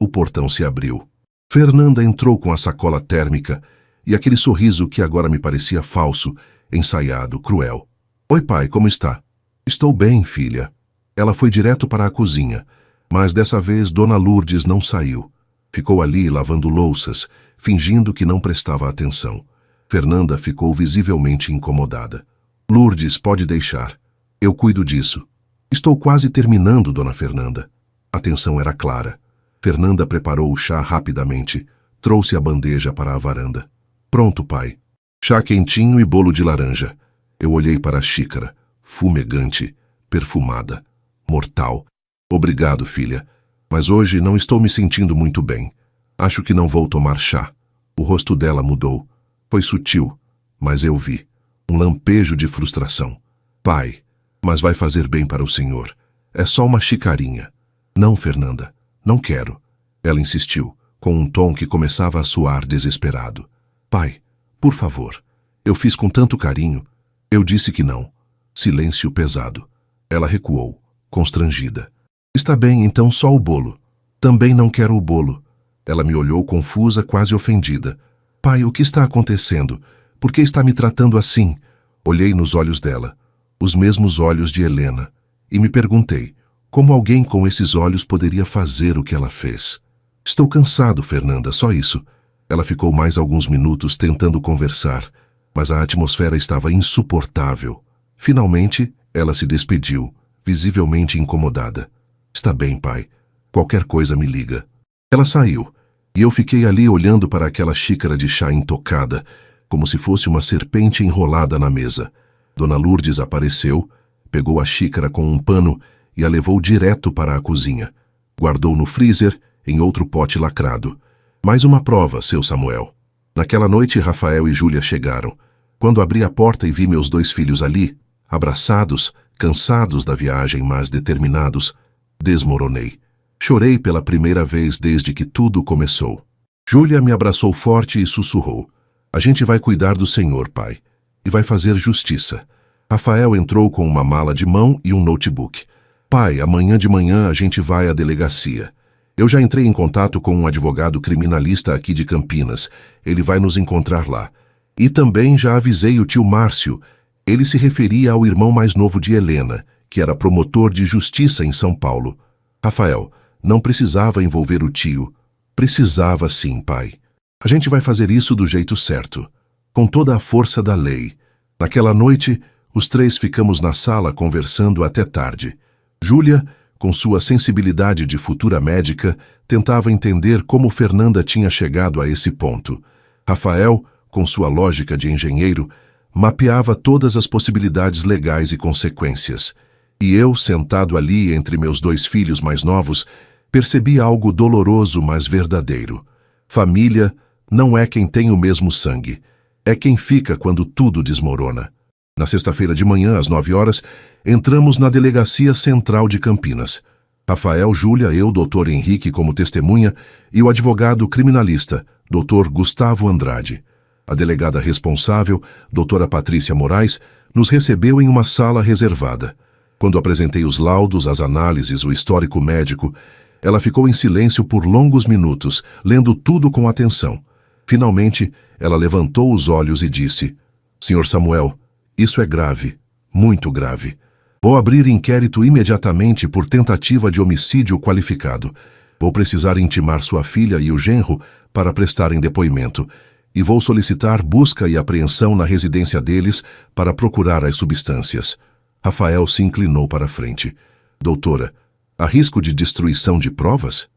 Speaker 1: o portão se abriu. Fernanda entrou com a sacola térmica e aquele sorriso que agora me parecia falso, ensaiado, cruel. Oi, pai, como está? Estou bem, filha. Ela foi direto para a cozinha, mas dessa vez Dona Lourdes não saiu. Ficou ali lavando louças, fingindo que não prestava atenção. Fernanda ficou visivelmente incomodada. Lourdes, pode deixar. Eu cuido disso. Estou quase terminando, Dona Fernanda. A tensão era clara. Fernanda preparou o chá rapidamente, trouxe a bandeja para a varanda. Pronto, pai. Chá quentinho e bolo de laranja. Eu olhei para a xícara, fumegante, perfumada, mortal. Obrigado, filha, mas hoje não estou me sentindo muito bem. Acho que não vou tomar chá. O rosto dela mudou. Foi sutil, mas eu vi. Um lampejo de frustração. Pai, mas vai fazer bem para o senhor. É só uma xicrinha. Não, Fernanda, não quero. Ela insistiu, com um tom que começava a soar desesperado. Pai, por favor. Eu fiz com tanto carinho. Eu disse que não. Silêncio pesado. Ela recuou, constrangida. Está bem, então só o bolo. Também não quero o bolo. Ela me olhou confusa, quase ofendida. Pai, o que está acontecendo? Por que está me tratando assim? Olhei nos olhos dela, os mesmos olhos de Helena, e me perguntei, como alguém com esses olhos poderia fazer o que ela fez? Estou cansado, Fernanda, só isso. Ela ficou mais alguns minutos tentando conversar, mas a atmosfera estava insuportável. Finalmente, ela se despediu, visivelmente incomodada. Está bem, pai. Qualquer coisa me liga. Ela saiu, e eu fiquei ali olhando para aquela xícara de chá intocada, como se fosse uma serpente enrolada na mesa. Dona Lourdes apareceu, pegou a xícara com um pano e a levou direto para a cozinha. Guardou no freezer, em outro pote lacrado. Mais uma prova, seu Samuel. Naquela noite, Rafael e Júlia chegaram. Quando abri a porta e vi meus 2 filhos ali, abraçados, cansados da viagem, mas determinados, desmoronei. Chorei pela primeira vez desde que tudo começou. Júlia me abraçou forte e sussurrou. A gente vai cuidar do senhor, pai, e vai fazer justiça. Rafael entrou com uma mala de mão e um notebook. Pai, amanhã de manhã a gente vai à delegacia. Eu já entrei em contato com um advogado criminalista aqui de Campinas. Ele vai nos encontrar lá. E também já avisei o tio Márcio. Ele se referia ao irmão mais novo de Helena, que era promotor de justiça em São Paulo. Rafael, não precisava envolver o tio. Precisava sim, pai. A gente vai fazer isso do jeito certo, com toda a força da lei. Naquela noite, os 3 ficamos na sala conversando até tarde. Júlia, com sua sensibilidade de futura médica, tentava entender como Fernanda tinha chegado a esse ponto. Rafael, com sua lógica de engenheiro, mapeava todas as possibilidades legais e consequências. E eu, sentado ali entre meus 2 filhos mais novos, percebi algo doloroso, mas verdadeiro. Família não é quem tem o mesmo sangue, é quem fica quando tudo desmorona. Na sexta-feira de manhã, às 9 horas, entramos na Delegacia Central de Campinas. Rafael, Júlia, eu, Dr. Henrique como testemunha e o advogado criminalista, Dr. Gustavo Andrade. A delegada responsável, doutora Patrícia Moraes, nos recebeu em uma sala reservada. Quando apresentei os laudos, as análises, o histórico médico, ela ficou em silêncio por longos minutos, lendo tudo com atenção. Finalmente, ela levantou os olhos e disse: Sr. Samuel, isso é grave, muito grave. Vou abrir inquérito imediatamente por tentativa de homicídio qualificado. Vou precisar intimar sua filha e o genro para prestarem depoimento. E vou solicitar busca e apreensão na residência deles para procurar as substâncias. Rafael se inclinou para a frente. Doutora, há risco de destruição de provas?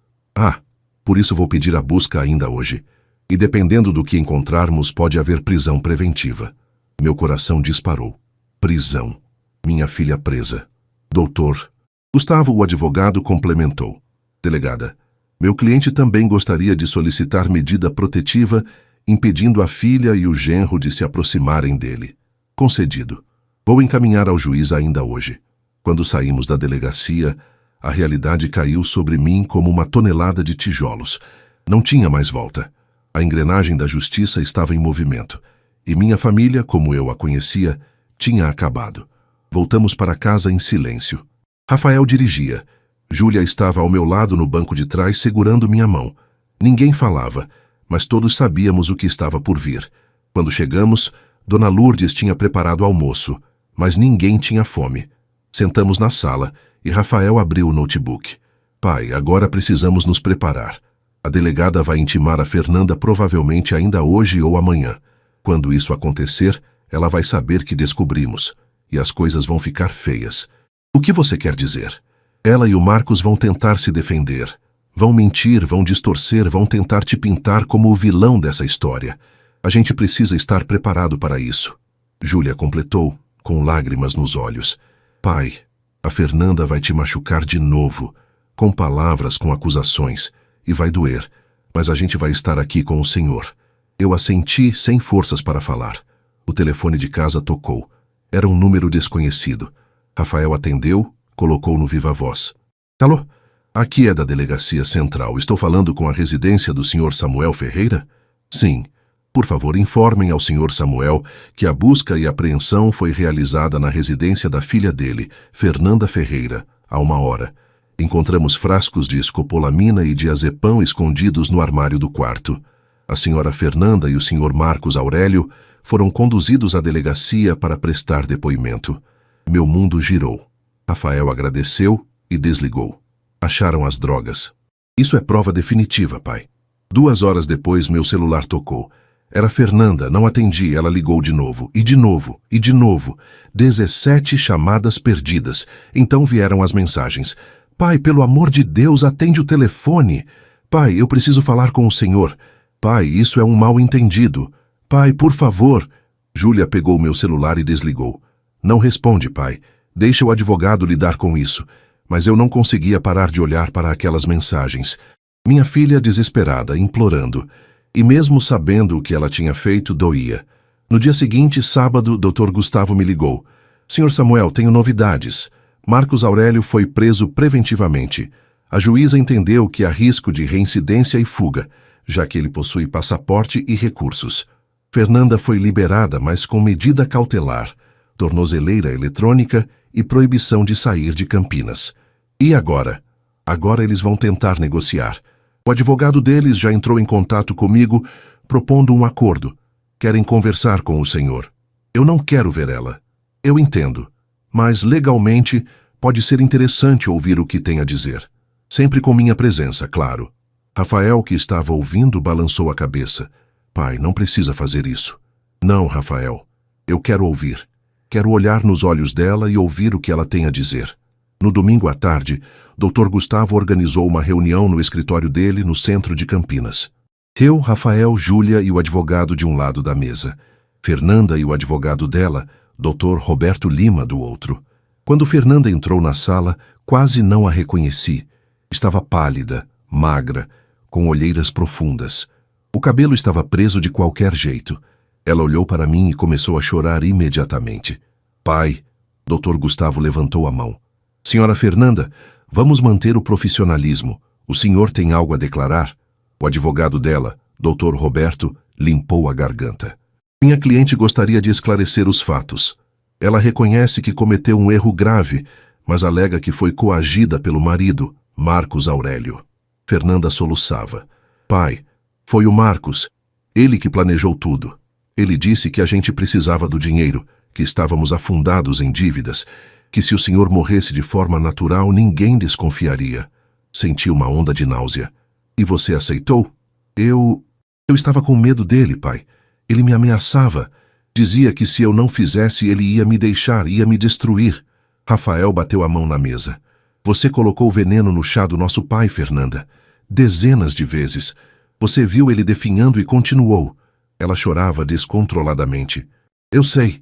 Speaker 1: Por isso vou pedir a busca ainda hoje. E dependendo do que encontrarmos, pode haver prisão preventiva. Meu coração disparou. Prisão. Minha filha presa. Doutor. Gustavo, o advogado, complementou. Delegada, meu cliente também gostaria de solicitar medida protetiva impedindo a filha e o genro de se aproximarem dele. Concedido. Vou encaminhar ao juiz ainda hoje. Quando saímos da delegacia, a realidade caiu sobre mim como uma tonelada de tijolos. Não tinha mais volta. A engrenagem da justiça estava em movimento. E minha família, como eu a conhecia, tinha acabado. Voltamos para casa em silêncio. Rafael dirigia. Júlia estava ao meu lado no banco de trás segurando minha mão. Ninguém falava, mas todos sabíamos o que estava por vir. Quando chegamos, Dona Lourdes tinha preparado almoço, mas ninguém tinha fome. Sentamos na sala e Rafael abriu o notebook. Pai, agora precisamos nos preparar. A delegada vai intimar a Fernanda provavelmente ainda hoje ou amanhã. Quando isso acontecer, ela vai saber que descobrimos. E as coisas vão ficar feias. O que você quer dizer? Ela e o Marcos vão tentar se defender. Vão mentir, vão distorcer, vão tentar te pintar como o vilão dessa história. A gente precisa estar preparado para isso. Júlia completou, com lágrimas nos olhos. Pai, a Fernanda vai te machucar de novo, com palavras, com acusações, e vai doer, mas a gente vai estar aqui com o Senhor. Eu assenti sem forças para falar. O telefone de casa tocou. Era um número desconhecido. Rafael atendeu, colocou no viva voz. Alô? Aqui é da Delegacia Central. Estou falando com a residência do Sr. Samuel Ferreira? Sim. Por favor, informem ao Sr. Samuel que a busca e apreensão foi realizada na residência da filha dele, Fernanda Ferreira, há 1 hora. Encontramos frascos de escopolamina e diazepam escondidos no armário do quarto. A senhora Fernanda e o Sr. Marcos Aurélio foram conduzidos à delegacia para prestar depoimento. Meu mundo girou. Rafael agradeceu e desligou. Acharam as drogas. Isso é prova definitiva, pai. 2 horas depois, meu celular tocou. Era Fernanda, não atendi, ela ligou de novo, e de novo, e de novo. 17 chamadas perdidas. Então vieram as mensagens. Pai, pelo amor de Deus, atende o telefone. Pai, eu preciso falar com o senhor. Pai, isso é um mal-entendido. Pai, por favor. Júlia pegou meu celular e desligou. Não responde, pai. Deixa o advogado lidar com isso. Mas eu não conseguia parar de olhar para aquelas mensagens. Minha filha desesperada, implorando. E mesmo sabendo o que ela tinha feito, doía. No dia seguinte, sábado, Dr. Gustavo me ligou. Sr. Samuel, tenho novidades. Marcos Aurélio foi preso preventivamente. A juíza entendeu que há risco de reincidência e fuga, já que ele possui passaporte e recursos. Fernanda foi liberada, mas com medida cautelar, tornozeleira eletrônica e proibição de sair de Campinas. E agora? Agora eles vão tentar negociar. O advogado deles já entrou em contato comigo, propondo um acordo. Querem conversar com o senhor. Eu não quero ver ela. Eu entendo. Mas, legalmente, pode ser interessante ouvir o que tem a dizer. Sempre com minha presença, claro. Rafael, que estava ouvindo, balançou a cabeça. Pai, não precisa fazer isso. Não, Rafael. Eu quero ouvir. Quero olhar nos olhos dela e ouvir o que ela tem a dizer. No domingo à tarde, Dr. Gustavo organizou uma reunião no escritório dele no centro de Campinas. Eu, Rafael, Júlia e o advogado de um lado da mesa. Fernanda e o advogado dela, Dr. Roberto Lima, do outro. Quando Fernanda entrou na sala, quase não a reconheci. Estava pálida, magra, com olheiras profundas. O cabelo estava preso de qualquer jeito. Ela olhou para mim e começou a chorar imediatamente. Pai, Dr. Gustavo levantou a mão. Senhora Fernanda, vamos manter o profissionalismo. O senhor tem algo a declarar? O advogado dela, Dr. Roberto, limpou a garganta. Minha cliente gostaria de esclarecer os fatos. Ela reconhece que cometeu um erro grave, mas alega que foi coagida pelo marido, Marcos Aurélio. Fernanda soluçava. Pai, foi o Marcos. Ele que planejou tudo. Ele disse que a gente precisava do dinheiro, que estávamos afundados em dívidas, que se o senhor morresse de forma natural, ninguém desconfiaria. Senti uma onda de náusea. E você aceitou? Eu estava com medo dele, pai. Ele me ameaçava. Dizia que se eu não fizesse, ele ia me deixar, ia me destruir. Rafael bateu a mão na mesa. Você colocou veneno no chá do nosso pai, Fernanda. Dezenas de vezes. Você viu ele definhando e continuou. Ela chorava descontroladamente. Eu sei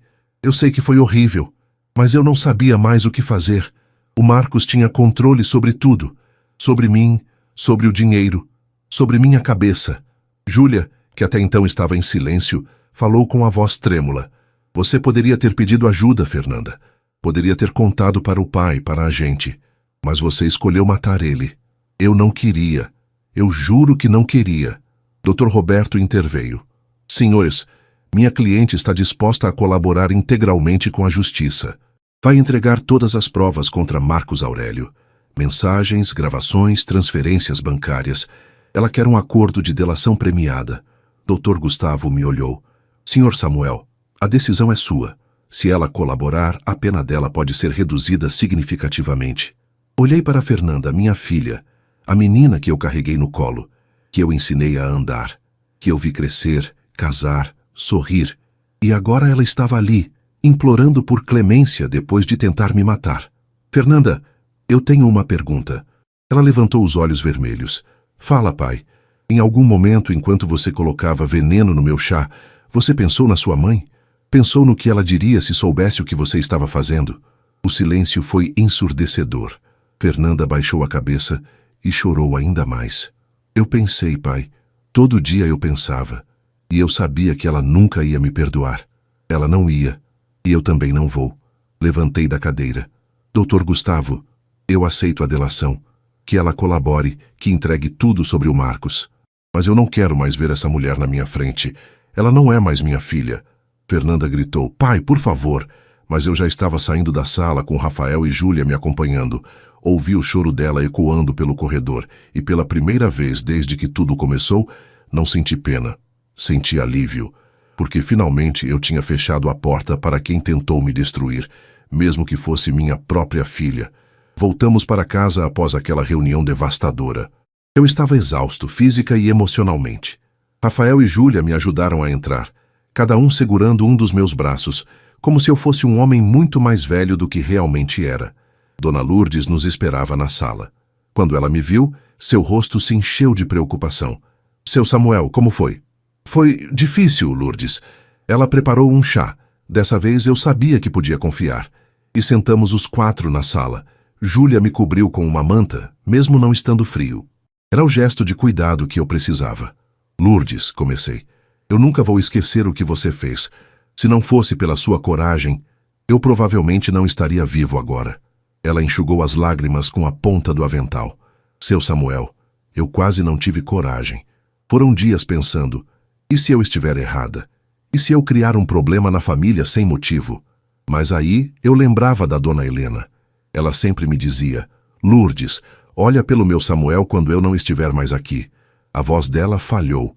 Speaker 1: que foi horrível, mas eu não sabia mais o que fazer. O Marcos tinha controle sobre tudo. Sobre mim, sobre o dinheiro, sobre minha cabeça. Júlia, que até então estava em silêncio, falou com a voz trêmula. Você poderia ter pedido ajuda, Fernanda. Poderia ter contado para o pai, para a gente. Mas você escolheu matar ele. Eu não queria. Eu juro que não queria. Dr. Roberto interveio. Senhores, minha cliente está disposta a colaborar integralmente com a justiça. Vai entregar todas as provas contra Marcos Aurélio. Mensagens, gravações, transferências bancárias. Ela quer um acordo de delação premiada. Dr. Gustavo me olhou. Senhor Samuel, a decisão é sua. Se ela colaborar, a pena dela pode ser reduzida significativamente. Olhei para Fernanda, minha filha, a menina que eu carreguei no colo, que eu ensinei a andar, que eu vi crescer, casar, sorrir. E agora ela estava ali, implorando por clemência depois de tentar me matar. Fernanda, eu tenho uma pergunta. Ela levantou os olhos vermelhos. Fala, pai. Em algum momento, enquanto você colocava veneno no meu chá, você pensou na sua mãe? Pensou no que ela diria se soubesse o que você estava fazendo? O silêncio foi ensurdecedor. Fernanda baixou a cabeça e chorou ainda mais. Eu pensei, pai. Todo dia eu pensava. E eu sabia que ela nunca ia me perdoar. Ela não ia. E eu também não vou. Levantei da cadeira. Doutor Gustavo, eu aceito a delação. Que ela colabore, que entregue tudo sobre o Marcos. Mas eu não quero mais ver essa mulher na minha frente. Ela não é mais minha filha. Fernanda gritou, pai, por favor. Mas eu já estava saindo da sala com Rafael e Júlia me acompanhando. Ouvi o choro dela ecoando pelo corredor e pela primeira vez desde que tudo começou, não senti pena. Senti alívio, porque finalmente eu tinha fechado a porta para quem tentou me destruir, mesmo que fosse minha própria filha. Voltamos para casa após aquela reunião devastadora. Eu estava exausto, física e emocionalmente. Rafael e Júlia me ajudaram a entrar, cada um segurando um dos meus braços, como se eu fosse um homem muito mais velho do que realmente era. Dona Lourdes nos esperava na sala. Quando ela me viu, seu rosto se encheu de preocupação. Seu Samuel, como foi? Foi difícil, Lourdes. Ela preparou um chá. Dessa vez eu sabia que podia confiar. E sentamos os 4 na sala. Júlia me cobriu com uma manta, mesmo não estando frio. Era o gesto de cuidado que eu precisava. Lourdes, comecei, eu nunca vou esquecer o que você fez. Se não fosse pela sua coragem, eu provavelmente não estaria vivo agora. Ela enxugou as lágrimas com a ponta do avental. Seu Samuel, eu quase não tive coragem. Foram dias pensando, e se eu estiver errada? E se eu criar um problema na família sem motivo? Mas aí eu lembrava da dona Helena. Ela sempre me dizia, Lourdes, olha pelo meu Samuel quando eu não estiver mais aqui. A voz dela falhou,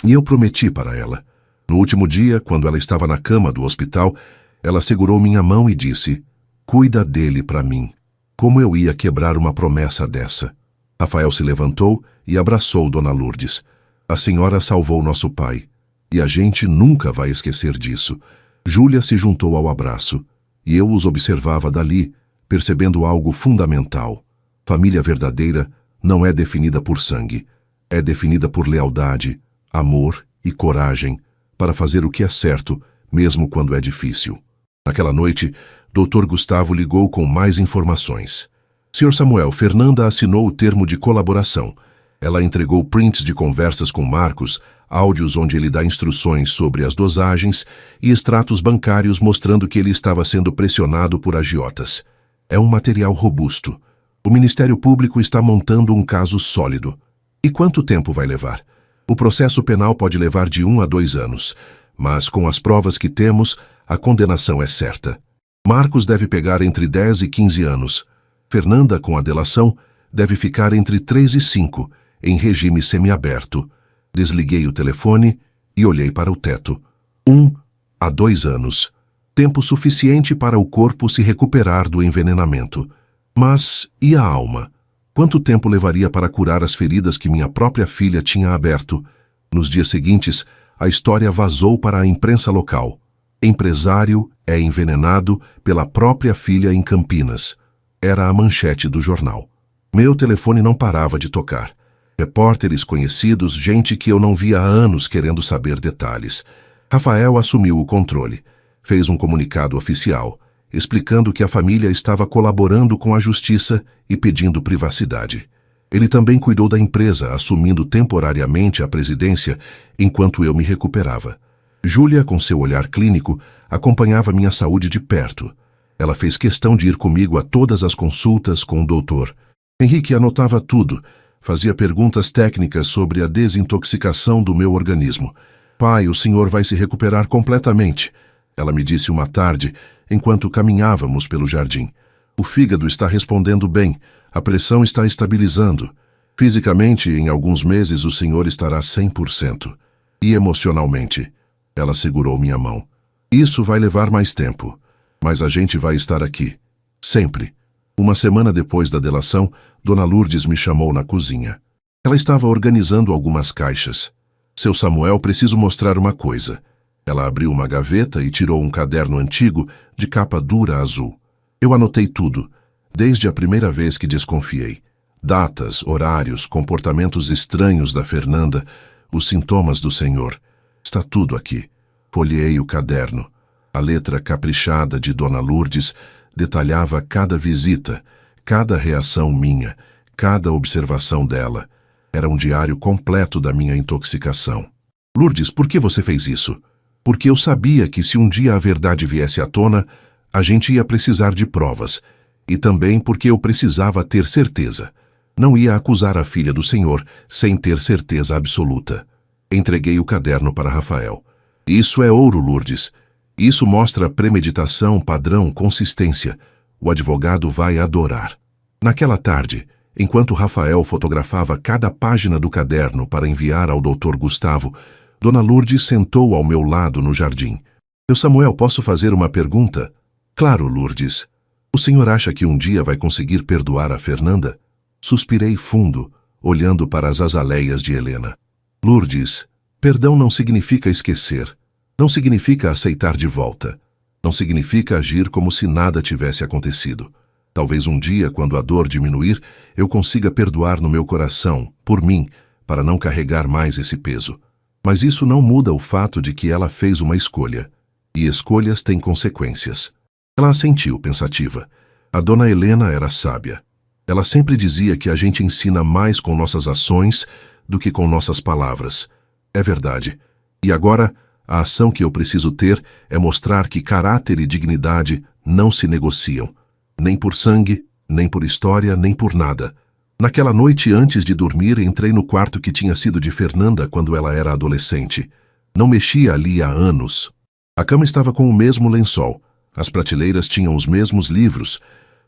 Speaker 1: e eu prometi para ela. No último dia, quando ela estava na cama do hospital, ela segurou minha mão e disse, cuida dele para mim. Como eu ia quebrar uma promessa dessa? Rafael se levantou e abraçou Dona Lourdes. A senhora salvou nosso pai, e a gente nunca vai esquecer disso. Júlia se juntou ao abraço, e eu os observava dali, percebendo algo fundamental. Família verdadeira não é definida por sangue, é definida por lealdade, amor e coragem para fazer o que é certo, mesmo quando é difícil. Naquela noite, Dr. Gustavo ligou com mais informações. Sr. Samuel, Fernanda assinou o termo de colaboração. Ela entregou prints de conversas com Marcos, áudios onde ele dá instruções sobre as dosagens e extratos bancários mostrando que ele estava sendo pressionado por agiotas. É um material robusto. O Ministério Público está montando um caso sólido. E quanto tempo vai levar? O processo penal pode levar de 1 a 2 anos, mas com as provas que temos, a condenação é certa. Marcos deve pegar entre 10 e 15 anos. Fernanda, com a delação, deve ficar entre 3 e 5, em regime semiaberto. Desliguei o telefone e olhei para o teto. 1 a 2 anos. Tempo suficiente para o corpo se recuperar do envenenamento. Mas e a alma? Quanto tempo levaria para curar as feridas que minha própria filha tinha aberto? Nos dias seguintes, a história vazou para a imprensa local. Empresário é envenenado pela própria filha em Campinas. Era a manchete do jornal. Meu telefone não parava de tocar. Repórteres conhecidos, gente que eu não via há anos querendo saber detalhes. Rafael assumiu o controle. Fez um comunicado oficial, explicando que a família estava colaborando com a justiça e pedindo privacidade. Ele também cuidou da empresa, assumindo temporariamente a presidência enquanto eu me recuperava. Júlia, com seu olhar clínico, acompanhava minha saúde de perto. Ela fez questão de ir comigo a todas as consultas com o doutor. Henrique anotava tudo, fazia perguntas técnicas sobre a desintoxicação do meu organismo. Pai, o senhor vai se recuperar completamente, ela me disse uma tarde, enquanto caminhávamos pelo jardim. O fígado está respondendo bem, a pressão está estabilizando. Fisicamente, em alguns meses, o senhor estará 100%. E emocionalmente? Ela segurou minha mão. Isso vai levar mais tempo, mas a gente vai estar aqui. Sempre. Uma semana depois da delação, Dona Lourdes me chamou na cozinha. Ela estava organizando algumas caixas. Seu Samuel, preciso mostrar uma coisa. Ela abriu uma gaveta e tirou um caderno antigo de capa dura azul. Eu anotei tudo, desde a primeira vez que desconfiei. Datas, horários, comportamentos estranhos da Fernanda, os sintomas do senhor. Está tudo aqui. Folheei o caderno. A letra caprichada de Dona Lourdes detalhava cada visita, cada reação minha, cada observação dela. Era um diário completo da minha intoxicação. Lourdes, por que você fez isso? Porque eu sabia que se um dia a verdade viesse à tona, a gente ia precisar de provas. E também porque eu precisava ter certeza. Não ia acusar a filha do senhor sem ter certeza absoluta. Entreguei o caderno para Rafael. Isso é ouro, Lourdes. Isso mostra premeditação, padrão, consistência. O advogado vai adorar. Naquela tarde, enquanto Rafael fotografava cada página do caderno para enviar ao Dr. Gustavo, Dona Lourdes sentou ao meu lado no jardim. Seu Samuel, posso fazer uma pergunta? Claro, Lourdes. O senhor acha que um dia vai conseguir perdoar a Fernanda? Suspirei fundo, olhando para as azaleias de Helena. Lourdes, perdão não significa esquecer. Não significa aceitar de volta. Não significa agir como se nada tivesse acontecido. Talvez um dia, quando a dor diminuir, eu consiga perdoar no meu coração, por mim, para não carregar mais esse peso. Mas isso não muda o fato de que ela fez uma escolha. E escolhas têm consequências. Ela assentiu, pensativa. A dona Helena era sábia. Ela sempre dizia que a gente ensina mais com nossas ações do que com nossas palavras. É verdade. E agora, a ação que eu preciso ter é mostrar que caráter e dignidade não se negociam. Nem por sangue, nem por história, nem por nada. Naquela noite, antes de dormir, entrei no quarto que tinha sido de Fernanda quando ela era adolescente. Não mexia ali há anos. A cama estava com o mesmo lençol. As prateleiras tinham os mesmos livros.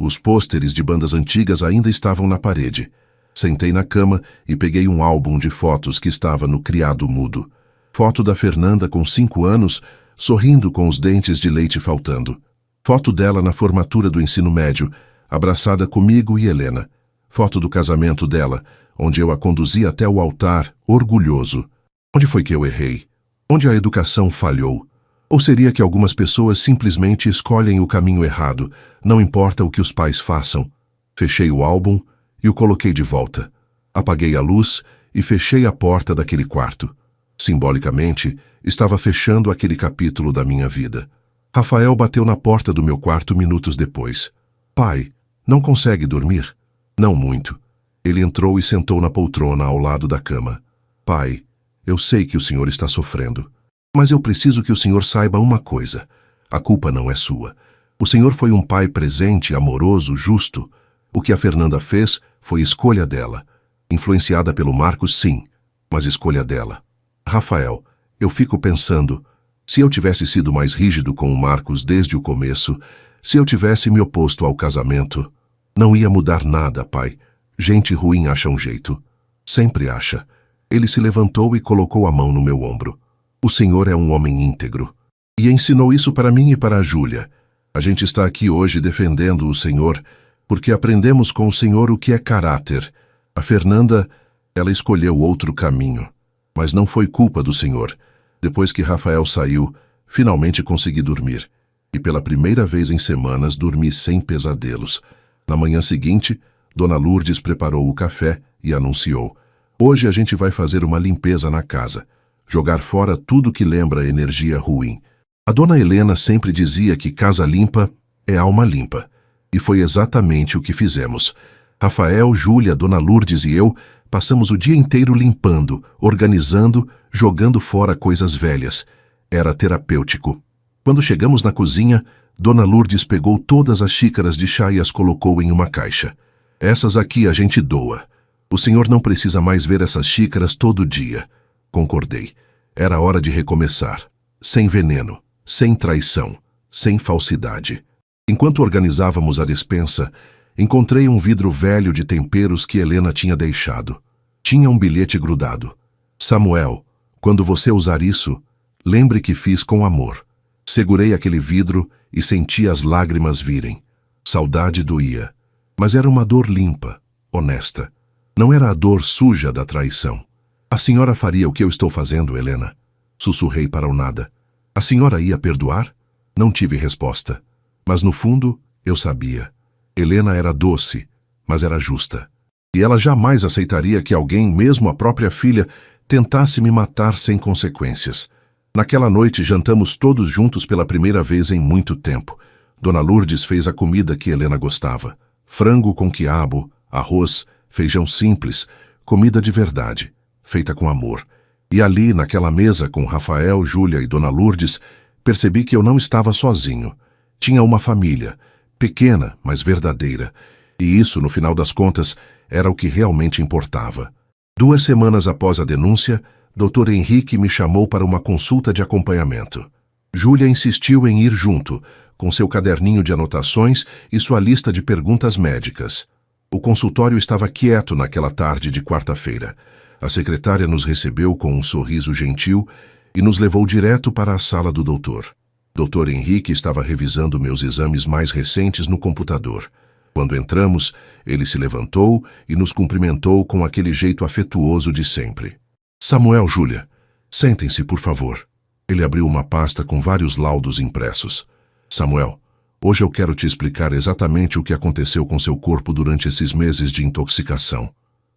Speaker 1: Os pôsteres de bandas antigas ainda estavam na parede. Sentei na cama e peguei um álbum de fotos que estava no criado mudo. Foto da Fernanda com 5 anos, sorrindo com os dentes de leite faltando. Foto dela na formatura do ensino médio, abraçada comigo e Helena. Foto do casamento dela, onde eu a conduzi até o altar, orgulhoso. Onde foi que eu errei? Onde a educação falhou? Ou seria que algumas pessoas simplesmente escolhem o caminho errado, não importa o que os pais façam? Fechei o álbum e o coloquei de volta. Apaguei a luz e fechei a porta daquele quarto. Simbolicamente, estava fechando aquele capítulo da minha vida. Rafael bateu na porta do meu quarto minutos depois. Pai, não consegue dormir? Não muito. Ele entrou e sentou na poltrona ao lado da cama. Pai, eu sei que o senhor está sofrendo. Mas eu preciso que o senhor saiba uma coisa. A culpa não é sua. O senhor foi um pai presente, amoroso, justo. O que a Fernanda fez foi escolha dela. Influenciada pelo Marcos, sim, mas escolha dela. Rafael, eu fico pensando, se eu tivesse sido mais rígido com o Marcos desde o começo, se eu tivesse me oposto ao casamento, não ia mudar nada, pai. Gente ruim acha um jeito. Sempre acha. Ele se levantou e colocou a mão no meu ombro. O senhor é um homem íntegro. E ensinou isso para mim e para a Júlia. A gente está aqui hoje defendendo o senhor, porque aprendemos com o senhor o que é caráter. A Fernanda, ela escolheu outro caminho. Mas não foi culpa do senhor. Depois que Rafael saiu, finalmente consegui dormir. E pela primeira vez em semanas dormi sem pesadelos. Na manhã seguinte, Dona Lourdes preparou o café e anunciou: hoje a gente vai fazer uma limpeza na casa. Jogar fora tudo que lembra energia ruim. A Dona Helena sempre dizia que casa limpa é alma limpa. E foi exatamente o que fizemos. Rafael, Júlia, Dona Lourdes e eu passamos o dia inteiro limpando, organizando, jogando fora coisas velhas. Era terapêutico. Quando chegamos na cozinha, Dona Lourdes pegou todas as xícaras de chá e as colocou em uma caixa. Essas aqui a gente doa. O senhor não precisa mais ver essas xícaras todo dia. Concordei. Era hora de recomeçar. Sem veneno, sem traição, sem falsidade. Enquanto organizávamos a despensa, encontrei um vidro velho de temperos que Helena tinha deixado. Tinha um bilhete grudado. Samuel, quando você usar isso, lembre que fiz com amor. Segurei aquele vidro e senti as lágrimas virem. Saudade doía. Mas era uma dor limpa, honesta. Não era a dor suja da traição. A senhora faria o que eu estou fazendo, Helena? Sussurrei para o nada. A senhora ia perdoar? Não tive resposta. Mas no fundo, eu sabia. Helena era doce, mas era justa. E ela jamais aceitaria que alguém, mesmo a própria filha, tentasse me matar sem consequências. Naquela noite jantamos todos juntos pela primeira vez em muito tempo. Dona Lourdes fez a comida que Helena gostava. Frango com quiabo, arroz, feijão simples, comida de verdade, feita com amor. E ali, naquela mesa com Rafael, Júlia e Dona Lourdes, percebi que eu não estava sozinho. Tinha uma família, pequena, mas verdadeira. E isso, no final das contas, era o que realmente importava. 2 semanas após a denúncia, Dr. Henrique me chamou para uma consulta de acompanhamento. Júlia insistiu em ir junto, com seu caderninho de anotações e sua lista de perguntas médicas. O consultório estava quieto naquela tarde de quarta-feira. A secretária nos recebeu com um sorriso gentil e nos levou direto para a sala do doutor. Dr. Henrique estava revisando meus exames mais recentes no computador. Quando entramos, ele se levantou e nos cumprimentou com aquele jeito afetuoso de sempre. Samuel, Júlia, sentem-se, por favor. Ele abriu uma pasta com vários laudos impressos. Samuel, hoje eu quero te explicar exatamente o que aconteceu com seu corpo durante esses meses de intoxicação.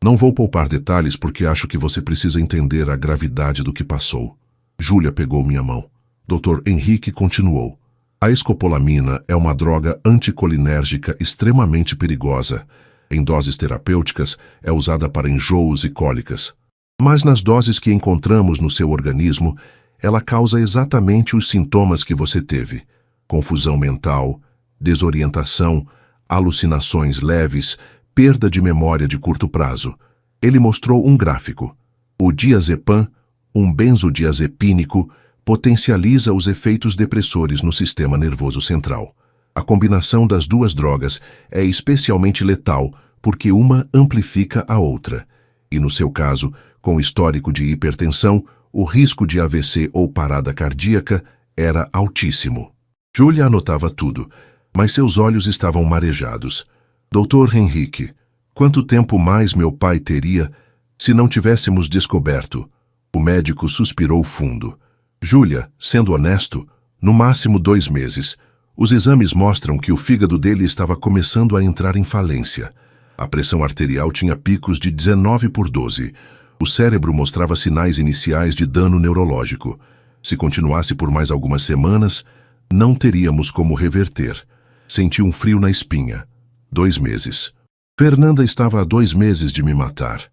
Speaker 1: Não vou poupar detalhes porque acho que você precisa entender a gravidade do que passou. Júlia pegou minha mão. Dr. Henrique continuou. A escopolamina é uma droga anticolinérgica extremamente perigosa. Em doses terapêuticas, é usada para enjoos e cólicas. Mas nas doses que encontramos no seu organismo, ela causa exatamente os sintomas que você teve: confusão mental, desorientação, alucinações leves, perda de memória de curto prazo. Ele mostrou um gráfico. O diazepam, um benzodiazepínico, potencializa os efeitos depressores no sistema nervoso central. A combinação das duas drogas é especialmente letal porque uma amplifica a outra. E no seu caso, com histórico de hipertensão, o risco de AVC ou parada cardíaca era altíssimo. Júlia anotava tudo, mas seus olhos estavam marejados. Dr. Henrique, quanto tempo mais meu pai teria se não tivéssemos descoberto? O médico suspirou fundo. Júlia, sendo honesto, no máximo 2 meses. Os exames mostram que o fígado dele estava começando a entrar em falência. A pressão arterial tinha picos de 19/12. O cérebro mostrava sinais iniciais de dano neurológico. Se continuasse por mais algumas semanas, não teríamos como reverter. Senti um frio na espinha. 2 meses. Fernanda estava há 2 meses de me matar.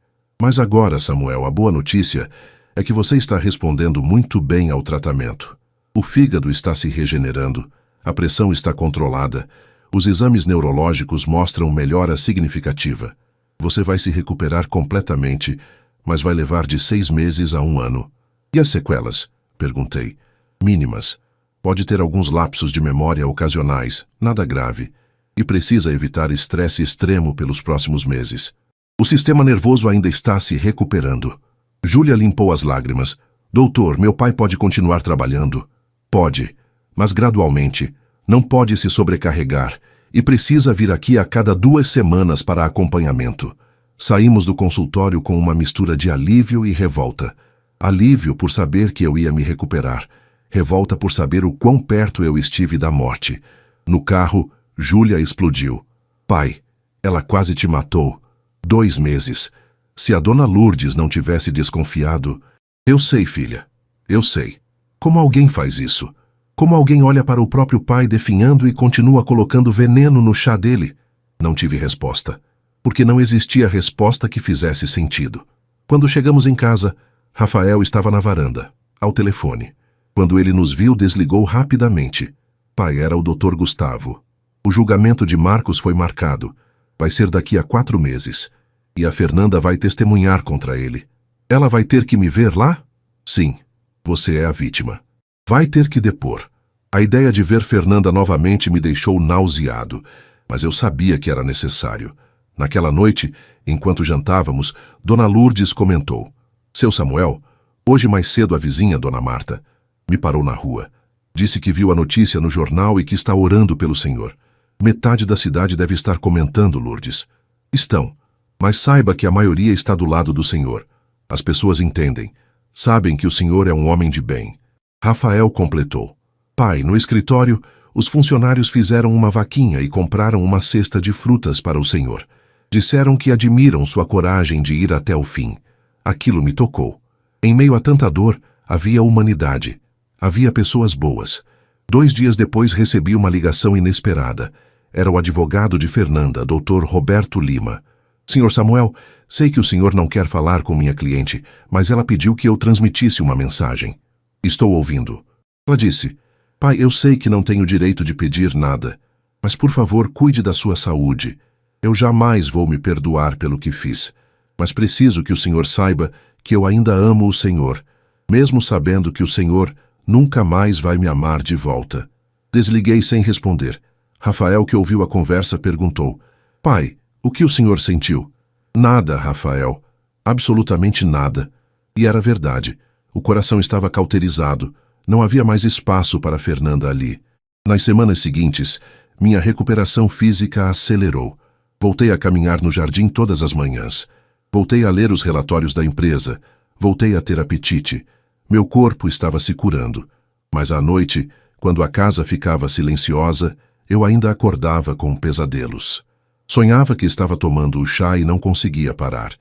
Speaker 1: Mas agora, Samuel, a boa notícia é que você está respondendo muito bem ao tratamento. O fígado está se regenerando, a pressão está controlada, os exames neurológicos mostram melhora significativa. Você vai se recuperar completamente, mas vai levar de 6 meses a 1 ano. E as sequelas? Perguntei. Mínimas. Pode ter alguns lapsos de memória ocasionais, nada grave, e precisa evitar estresse extremo pelos próximos meses. O sistema nervoso ainda está se recuperando. Júlia limpou as lágrimas. Doutor, meu pai pode continuar trabalhando? Pode, mas gradualmente. Não pode se sobrecarregar e precisa vir aqui a cada 2 semanas para acompanhamento. Saímos do consultório com uma mistura de alívio e revolta. Alívio por saber que eu ia me recuperar. Revolta por saber o quão perto eu estive da morte. No carro, Júlia explodiu. Pai, ela quase te matou. 2 meses. Se a dona Lourdes não tivesse desconfiado... Eu sei, filha. Eu sei. Como alguém faz isso? Como alguém olha para o próprio pai definhando e continua colocando veneno no chá dele? Não tive resposta. Porque não existia resposta que fizesse sentido. Quando chegamos em casa, Rafael estava na varanda, ao telefone. Quando ele nos viu, desligou rapidamente. Pai, era o Dr. Gustavo. O julgamento de Marcos foi marcado. Vai ser daqui a 4 meses. E a Fernanda vai testemunhar contra ele. Ela vai ter que me ver lá? Sim, você é a vítima. Vai ter que depor. A ideia de ver Fernanda novamente me deixou nauseado, mas eu sabia que era necessário. Naquela noite, enquanto jantávamos, Dona Lourdes comentou. Seu Samuel, hoje mais cedo a vizinha, Dona Marta, me parou na rua. Disse que viu a notícia no jornal e que está orando pelo Senhor. Metade da cidade deve estar comentando, Lourdes. Estão, mas saiba que a maioria está do lado do Senhor. As pessoas entendem. Sabem que o Senhor é um homem de bem. Rafael completou. Pai, no escritório, os funcionários fizeram uma vaquinha e compraram uma cesta de frutas para o Senhor. Disseram que admiram sua coragem de ir até o fim. Aquilo me tocou. Em meio a tanta dor, havia humanidade. Havia pessoas boas. 2 dias depois recebi uma ligação inesperada. Era o advogado de Fernanda, Dr. Roberto Lima. Senhor Samuel, sei que o senhor não quer falar com minha cliente, mas ela pediu que eu transmitisse uma mensagem. Estou ouvindo. Ela disse, pai, eu sei que não tenho direito de pedir nada, mas por favor cuide da sua saúde. Eu jamais vou me perdoar pelo que fiz, mas preciso que o senhor saiba que eu ainda amo o Senhor, mesmo sabendo que o Senhor nunca mais vai me amar de volta. Desliguei sem responder. Rafael, que ouviu a conversa, perguntou, pai, o que o senhor sentiu? Nada, Rafael. Absolutamente nada. E era verdade. O coração estava cauterizado. Não havia mais espaço para Fernanda ali. Nas semanas seguintes, minha recuperação física acelerou. Voltei a caminhar no jardim todas as manhãs. Voltei a ler os relatórios da empresa. Voltei a ter apetite. Meu corpo estava se curando. Mas à noite, quando a casa ficava silenciosa, eu ainda acordava com pesadelos. Sonhava que estava tomando o chá e não conseguia parar.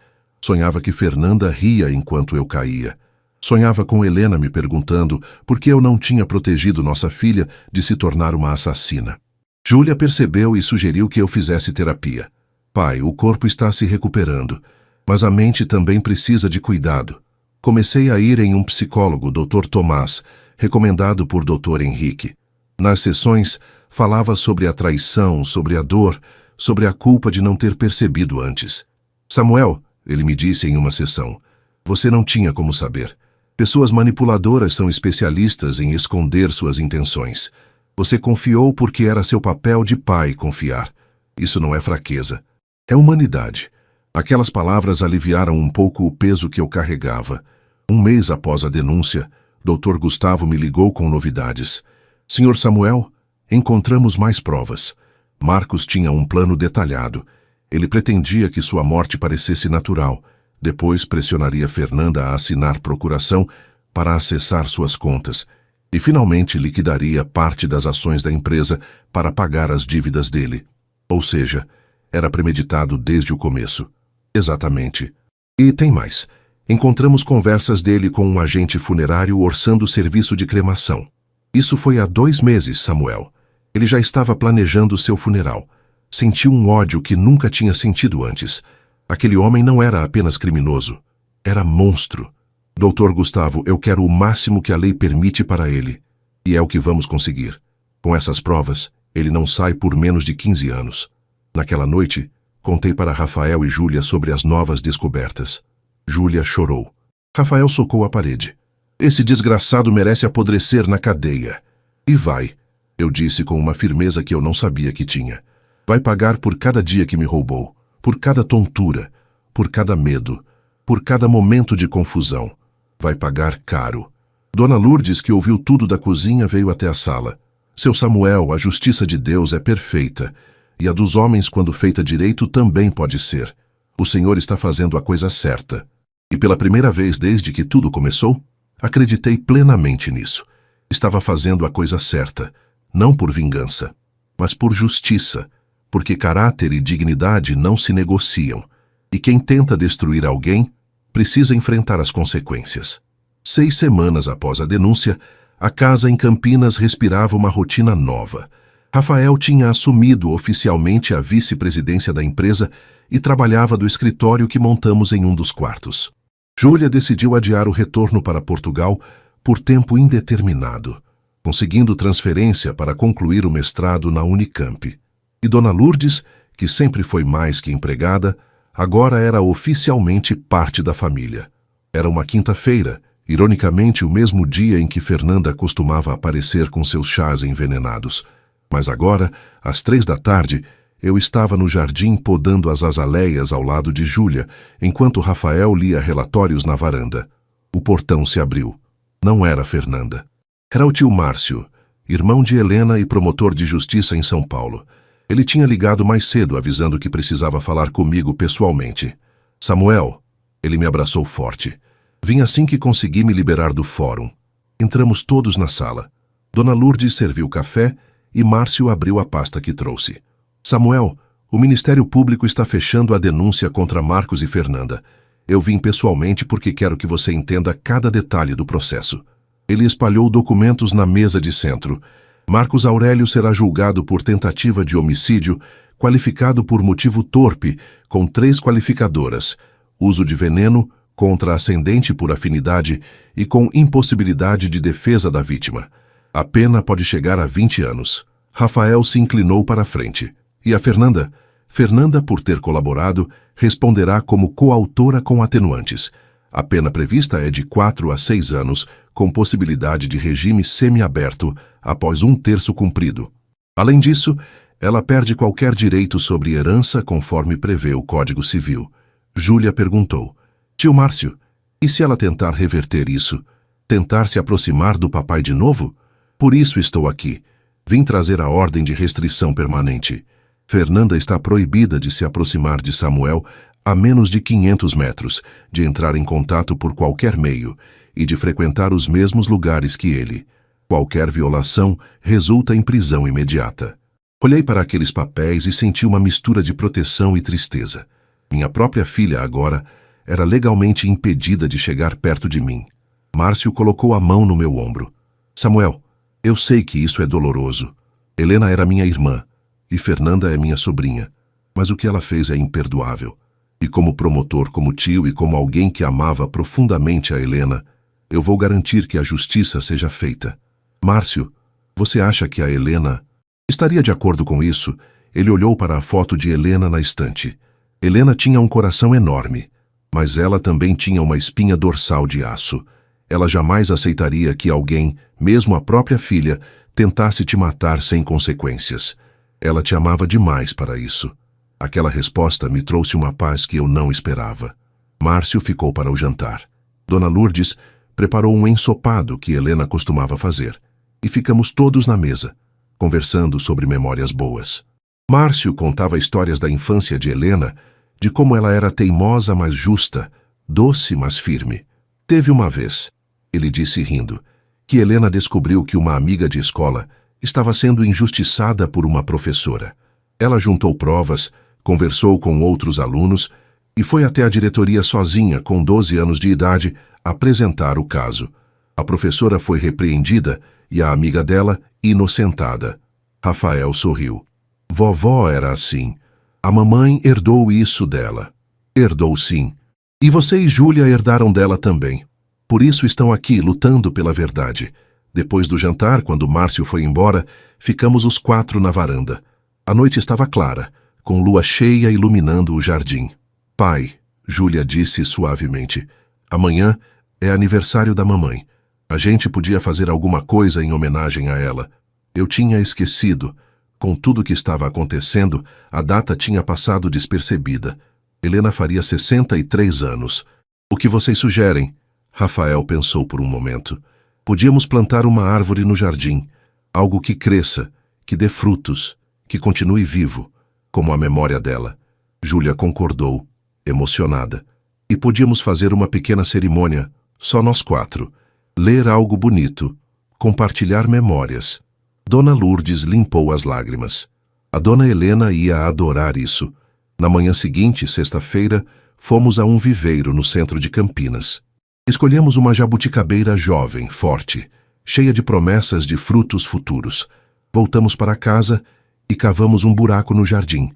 Speaker 1: Sonhava que Fernanda ria enquanto eu caía. Sonhava com Helena me perguntando por que eu não tinha protegido nossa filha de se tornar uma assassina. Júlia percebeu e sugeriu que eu fizesse terapia. Pai, o corpo está se recuperando, mas a mente também precisa de cuidado. Comecei a ir em um psicólogo, Dr. Tomás, recomendado por Dr. Henrique. Nas sessões, falava sobre a traição, sobre a dor, sobre a culpa de não ter percebido antes. Samuel, ele me disse em uma sessão, você não tinha como saber. Pessoas manipuladoras são especialistas em esconder suas intenções. Você confiou porque era seu papel de pai confiar. Isso não é fraqueza. É humanidade. Aquelas palavras aliviaram um pouco o peso que eu carregava. 1 mês após a denúncia, Dr. Gustavo me ligou com novidades. Senhor Samuel, encontramos mais provas. Marcos tinha um plano detalhado. Ele pretendia que sua morte parecesse natural. Depois pressionaria Fernanda a assinar procuração para acessar suas contas e finalmente liquidaria parte das ações da empresa para pagar as dívidas dele. Ou seja, era premeditado desde o começo. Exatamente. E tem mais. Encontramos conversas dele com um agente funerário orçando serviço de cremação. Isso foi há 2 meses, Samuel. Ele já estava planejando seu funeral. Sentiu um ódio que nunca tinha sentido antes. Aquele homem não era apenas criminoso. Era monstro. Doutor Gustavo, eu quero o máximo que a lei permite para ele. E é o que vamos conseguir. Com essas provas, ele não sai por menos de 15 anos. Naquela noite, contei para Rafael e Júlia sobre as novas descobertas. Júlia chorou. Rafael socou a parede. Esse desgraçado merece apodrecer na cadeia. E vai, eu disse com uma firmeza que eu não sabia que tinha. Vai pagar por cada dia que me roubou, por cada tontura, por cada medo, por cada momento de confusão. Vai pagar caro. Dona Lourdes, que ouviu tudo da cozinha, veio até a sala. Seu Samuel, a justiça de Deus é perfeita, e a dos homens, quando feita direito, também pode ser. O Senhor está fazendo a coisa certa. E pela primeira vez desde que tudo começou, acreditei plenamente nisso. Estava fazendo a coisa certa, não por vingança, mas por justiça, porque caráter e dignidade não se negociam, e quem tenta destruir alguém precisa enfrentar as consequências. 6 semanas após a denúncia, a casa em Campinas respirava uma rotina nova. Rafael tinha assumido oficialmente a vice-presidência da empresa e trabalhava do escritório que montamos em um dos quartos. Júlia decidiu adiar o retorno para Portugal por tempo indeterminado, conseguindo transferência para concluir o mestrado na Unicamp. E Dona Lourdes, que sempre foi mais que empregada, agora era oficialmente parte da família. Era uma quinta-feira, ironicamente o mesmo dia em que Fernanda costumava aparecer com seus chás envenenados. Mas agora, às 3 da tarde, eu estava no jardim podando as azaleias ao lado de Júlia, enquanto Rafael lia relatórios na varanda. O portão se abriu. Não era Fernanda. Era o tio Márcio, irmão de Helena e promotor de justiça em São Paulo. Ele tinha ligado mais cedo avisando que precisava falar comigo pessoalmente. Samuel, ele me abraçou forte. Vim assim que consegui me liberar do fórum. Entramos todos na sala. Dona Lourdes serviu café e Márcio abriu a pasta que trouxe. Samuel, o Ministério Público está fechando a denúncia contra Marcos e Fernanda. Eu vim pessoalmente porque quero que você entenda cada detalhe do processo. Ele espalhou documentos na mesa de centro. Marcos Aurélio será julgado por tentativa de homicídio, qualificado por motivo torpe, com 3 qualificadoras: uso de veneno, contra ascendente por afinidade e com impossibilidade de defesa da vítima. A pena pode chegar a 20 anos. Rafael se inclinou para a frente. E a Fernanda? Fernanda, por ter colaborado, responderá como coautora com atenuantes. A pena prevista é de 4 a 6 anos, com possibilidade de regime semiaberto após 1/3 cumprido. Além disso, ela perde qualquer direito sobre herança conforme prevê o Código Civil. Júlia perguntou: Tio Márcio, e se ela tentar reverter isso? Tentar se aproximar do papai de novo? Por isso estou aqui. Vim trazer a ordem de restrição permanente. Fernanda está proibida de se aproximar de Samuel a menos de 500 metros, de entrar em contato por qualquer meio e de frequentar os mesmos lugares que ele. Qualquer violação resulta em prisão imediata. Olhei para aqueles papéis e senti uma mistura de proteção e tristeza. Minha própria filha agora era legalmente impedida de chegar perto de mim. Márcio colocou a mão no meu ombro. Samuel, eu sei que isso é doloroso. Helena era minha irmã e Fernanda é minha sobrinha, mas o que ela fez é imperdoável. E como promotor, como tio e como alguém que amava profundamente a Helena, eu vou garantir que a justiça seja feita. Márcio, você acha que a Helena estaria de acordo com isso? Ele olhou para a foto de Helena na estante. Helena tinha um coração enorme, mas ela também tinha uma espinha dorsal de aço. Ela jamais aceitaria que alguém, mesmo a própria filha, tentasse te matar sem consequências. Ela te amava demais para isso. Aquela resposta me trouxe uma paz que eu não esperava. Márcio ficou para o jantar. Dona Lourdes preparou um ensopado que Helena costumava fazer. E ficamos todos na mesa, conversando sobre memórias boas. Márcio contava histórias da infância de Helena, de como ela era teimosa, mas justa, doce, mas firme. Teve uma vez, ele disse rindo, que Helena descobriu que uma amiga de escola estava sendo injustiçada por uma professora. Ela juntou provas, conversou com outros alunos e foi até a diretoria sozinha, com 12 anos de idade, apresentar o caso. A professora foi repreendida e a amiga dela inocentada. Rafael sorriu. Vovó era assim. A mamãe herdou isso dela. Herdou sim. E você e Júlia herdaram dela também. Por isso estão aqui lutando pela verdade. Depois do jantar, quando Márcio foi embora, ficamos os 4 na varanda. A noite estava clara, com lua cheia iluminando o jardim. Pai, Júlia disse suavemente, amanhã é aniversário da mamãe. A gente podia fazer alguma coisa em homenagem a ela. Eu tinha esquecido. Com tudo que estava acontecendo, a data tinha passado despercebida. Helena faria 63 anos. O que vocês sugerem? Rafael pensou por um momento. Podíamos plantar uma árvore no jardim. Algo que cresça, que dê frutos, que continue vivo, como a memória dela. Júlia concordou, emocionada. E podíamos fazer uma pequena cerimônia, só nós 4. Ler algo bonito, compartilhar memórias. Dona Lourdes limpou as lágrimas. A Dona Helena ia adorar isso. Na manhã seguinte, sexta-feira, fomos a um viveiro no centro de Campinas. Escolhemos uma jabuticabeira jovem, forte, cheia de promessas de frutos futuros. Voltamos para casa e cavamos um buraco no jardim,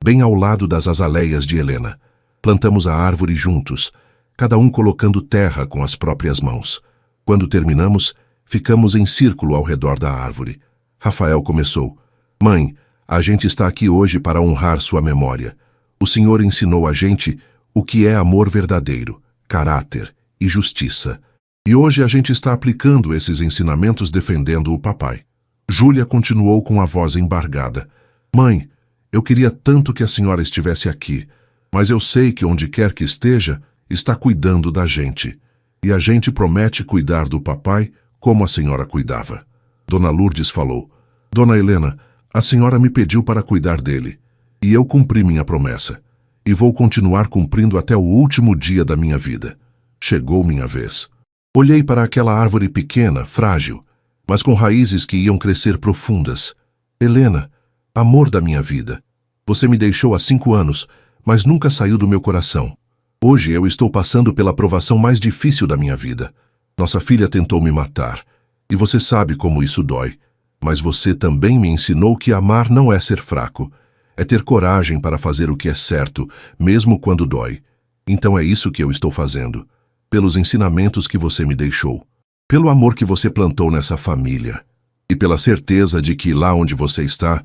Speaker 1: bem ao lado das azaleias de Helena. Plantamos a árvore juntos, cada um colocando terra com as próprias mãos. Quando terminamos, ficamos em círculo ao redor da árvore. Rafael começou. Mãe, a gente está aqui hoje para honrar sua memória. O Senhor ensinou a gente o que é amor verdadeiro, caráter e justiça. E hoje a gente está aplicando esses ensinamentos defendendo o papai. Júlia continuou com a voz embargada. Mãe, eu queria tanto que a senhora estivesse aqui, mas eu sei que onde quer que esteja, está cuidando da gente. E a gente promete cuidar do papai como a senhora cuidava. Dona Lourdes falou. Dona Helena, a senhora me pediu para cuidar dele. E eu cumpri minha promessa. E vou continuar cumprindo até o último dia da minha vida. Chegou minha vez. Olhei para aquela árvore pequena, frágil, mas com raízes que iam crescer profundas. Helena, amor da minha vida. Você me deixou há 5 anos, mas nunca saiu do meu coração. Hoje eu estou passando pela provação mais difícil da minha vida. Nossa filha tentou me matar. E você sabe como isso dói. Mas você também me ensinou que amar não é ser fraco. É ter coragem para fazer o que é certo, mesmo quando dói. Então é isso que eu estou fazendo. Pelos ensinamentos que você me deixou. Pelo amor que você plantou nessa família. E pela certeza de que lá onde você está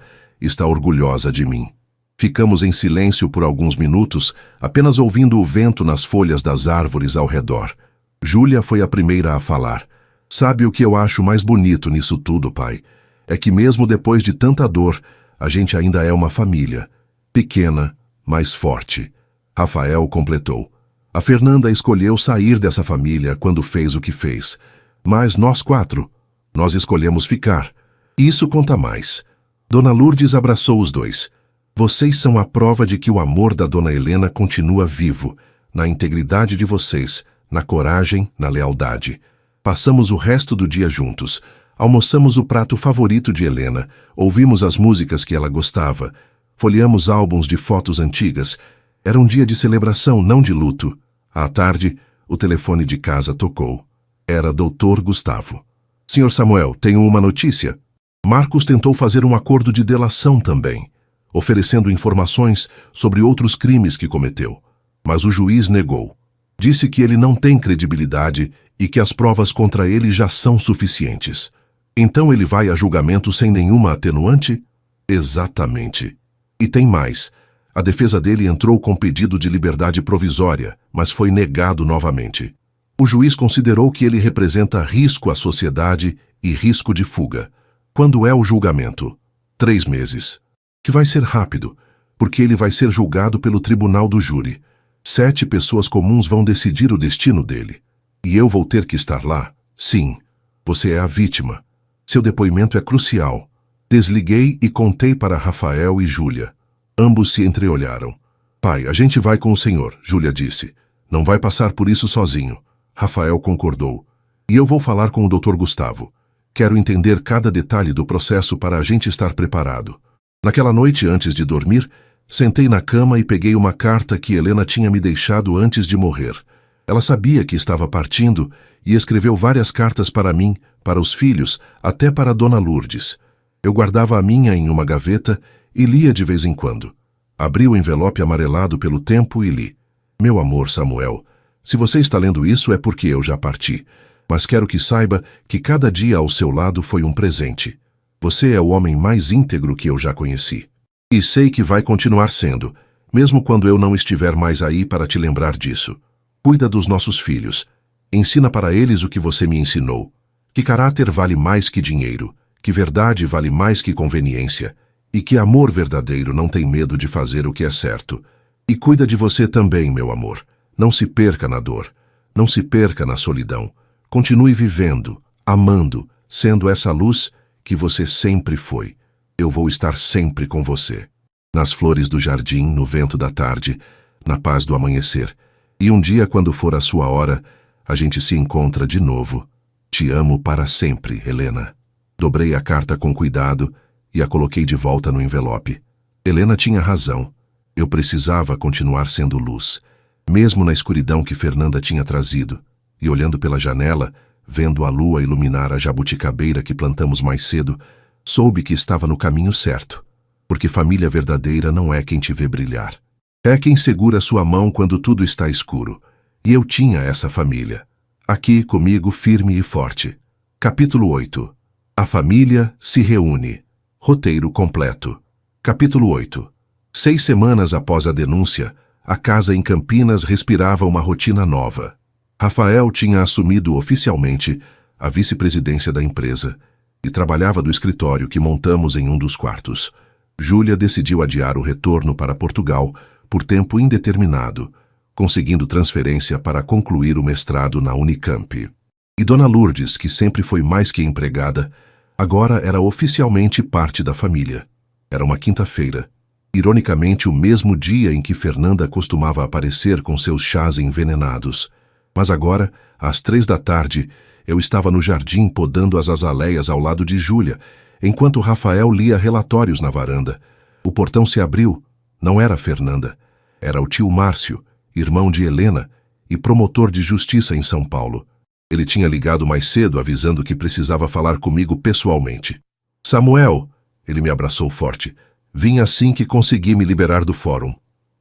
Speaker 1: orgulhosa de mim. Ficamos em silêncio por alguns minutos, apenas ouvindo o vento nas folhas das árvores ao redor. Júlia foi a primeira a falar. Sabe o que eu acho mais bonito nisso tudo, pai? É que mesmo depois de tanta dor, a gente ainda é uma família. Pequena, mas forte. Rafael completou. A Fernanda escolheu sair dessa família quando fez o que fez. Mas nós 4, nós escolhemos ficar. Isso conta mais. Dona Lourdes abraçou os 2. Vocês são a prova de que o amor da Dona Helena continua vivo, na integridade de vocês, na coragem, na lealdade. Passamos o resto do dia juntos. Almoçamos o prato favorito de Helena, ouvimos as músicas que ela gostava, folheamos álbuns de fotos antigas. Era um dia de celebração, não de luto. À tarde, o telefone de casa tocou. Era Dr. Gustavo. Senhor Samuel, tenho uma notícia. Marcos tentou fazer um acordo de delação também, oferecendo informações sobre outros crimes que cometeu. Mas o juiz negou. Disse que ele não tem credibilidade e que as provas contra ele já são suficientes. Então ele vai a julgamento sem nenhuma atenuante? Exatamente. E tem mais. A defesa dele entrou com pedido de liberdade provisória, mas foi negado novamente. O juiz considerou que ele representa risco à sociedade e risco de fuga. Quando é o julgamento? 3 meses. Que vai ser rápido, porque ele vai ser julgado pelo tribunal do júri. 7 pessoas comuns vão decidir o destino dele. E eu vou ter que estar lá? Sim. Você é a vítima. Seu depoimento é crucial. Desliguei e contei para Rafael e Júlia. Ambos se entreolharam. Pai, a gente vai com o senhor, Júlia disse. Não vai passar por isso sozinho. Rafael concordou. E eu vou falar com o Dr. Gustavo. Quero entender cada detalhe do processo para a gente estar preparado. Naquela noite, antes de dormir, Sentei na cama e peguei uma carta que Helena tinha me deixado antes de morrer. Ela sabia que estava partindo e escreveu várias cartas para mim, para os filhos, até para Dona Lourdes. Eu guardava a minha em uma gaveta e lia de vez em quando. Abri o envelope amarelado pelo tempo e li. Meu amor, Samuel, se você está lendo isso é porque eu já parti, mas quero que saiba que cada dia ao seu lado foi um presente. Você é o homem mais íntegro que eu já conheci. E sei que vai continuar sendo, mesmo quando eu não estiver mais aí para te lembrar disso. Cuida dos nossos filhos. Ensina para eles o que você me ensinou. Que caráter vale mais que dinheiro, que verdade vale mais que conveniência, e que amor verdadeiro não tem medo de fazer o que é certo. E cuida de você também, meu amor. Não se perca na dor. Não se perca na solidão. Continue vivendo, amando, sendo essa luz que você sempre foi. Eu vou estar sempre com você. Nas flores do jardim, no vento da tarde, na paz do amanhecer. E um dia, quando for a sua hora, a gente se encontra de novo. Te amo para sempre, Helena. Dobrei a carta com cuidado e a coloquei de volta no envelope. Helena tinha razão. Eu precisava continuar sendo luz, mesmo na escuridão que Fernanda tinha trazido. E olhando pela janela, vendo a lua iluminar a jabuticabeira que plantamos mais cedo, soube que estava no caminho certo, porque família verdadeira não é quem te vê brilhar. É quem segura sua mão quando tudo está escuro. E eu tinha essa família. Aqui comigo firme e forte. Capítulo 8. A família se reúne. Roteiro completo. Capítulo 8. 6 semanas após a denúncia, a casa em Campinas respirava uma rotina nova. Rafael tinha assumido oficialmente a vice-presidência da empresa e trabalhava do escritório que montamos em um dos quartos. Júlia decidiu adiar o retorno para Portugal por tempo indeterminado, conseguindo transferência para concluir o mestrado na Unicamp. E Dona Lourdes, que sempre foi mais que empregada, agora era oficialmente parte da família. Era uma quinta-feira, ironicamente o mesmo dia em que Fernanda costumava aparecer com seus chás envenenados. Mas agora, às 3 da tarde, eu estava no jardim podando as azaleias ao lado de Júlia, enquanto Rafael lia relatórios na varanda. O portão se abriu. Não era Fernanda. Era o tio Márcio, irmão de Helena e promotor de justiça em São Paulo. Ele tinha ligado mais cedo avisando que precisava falar comigo pessoalmente. Samuel, ele me abraçou forte. Vim assim que consegui me liberar do fórum.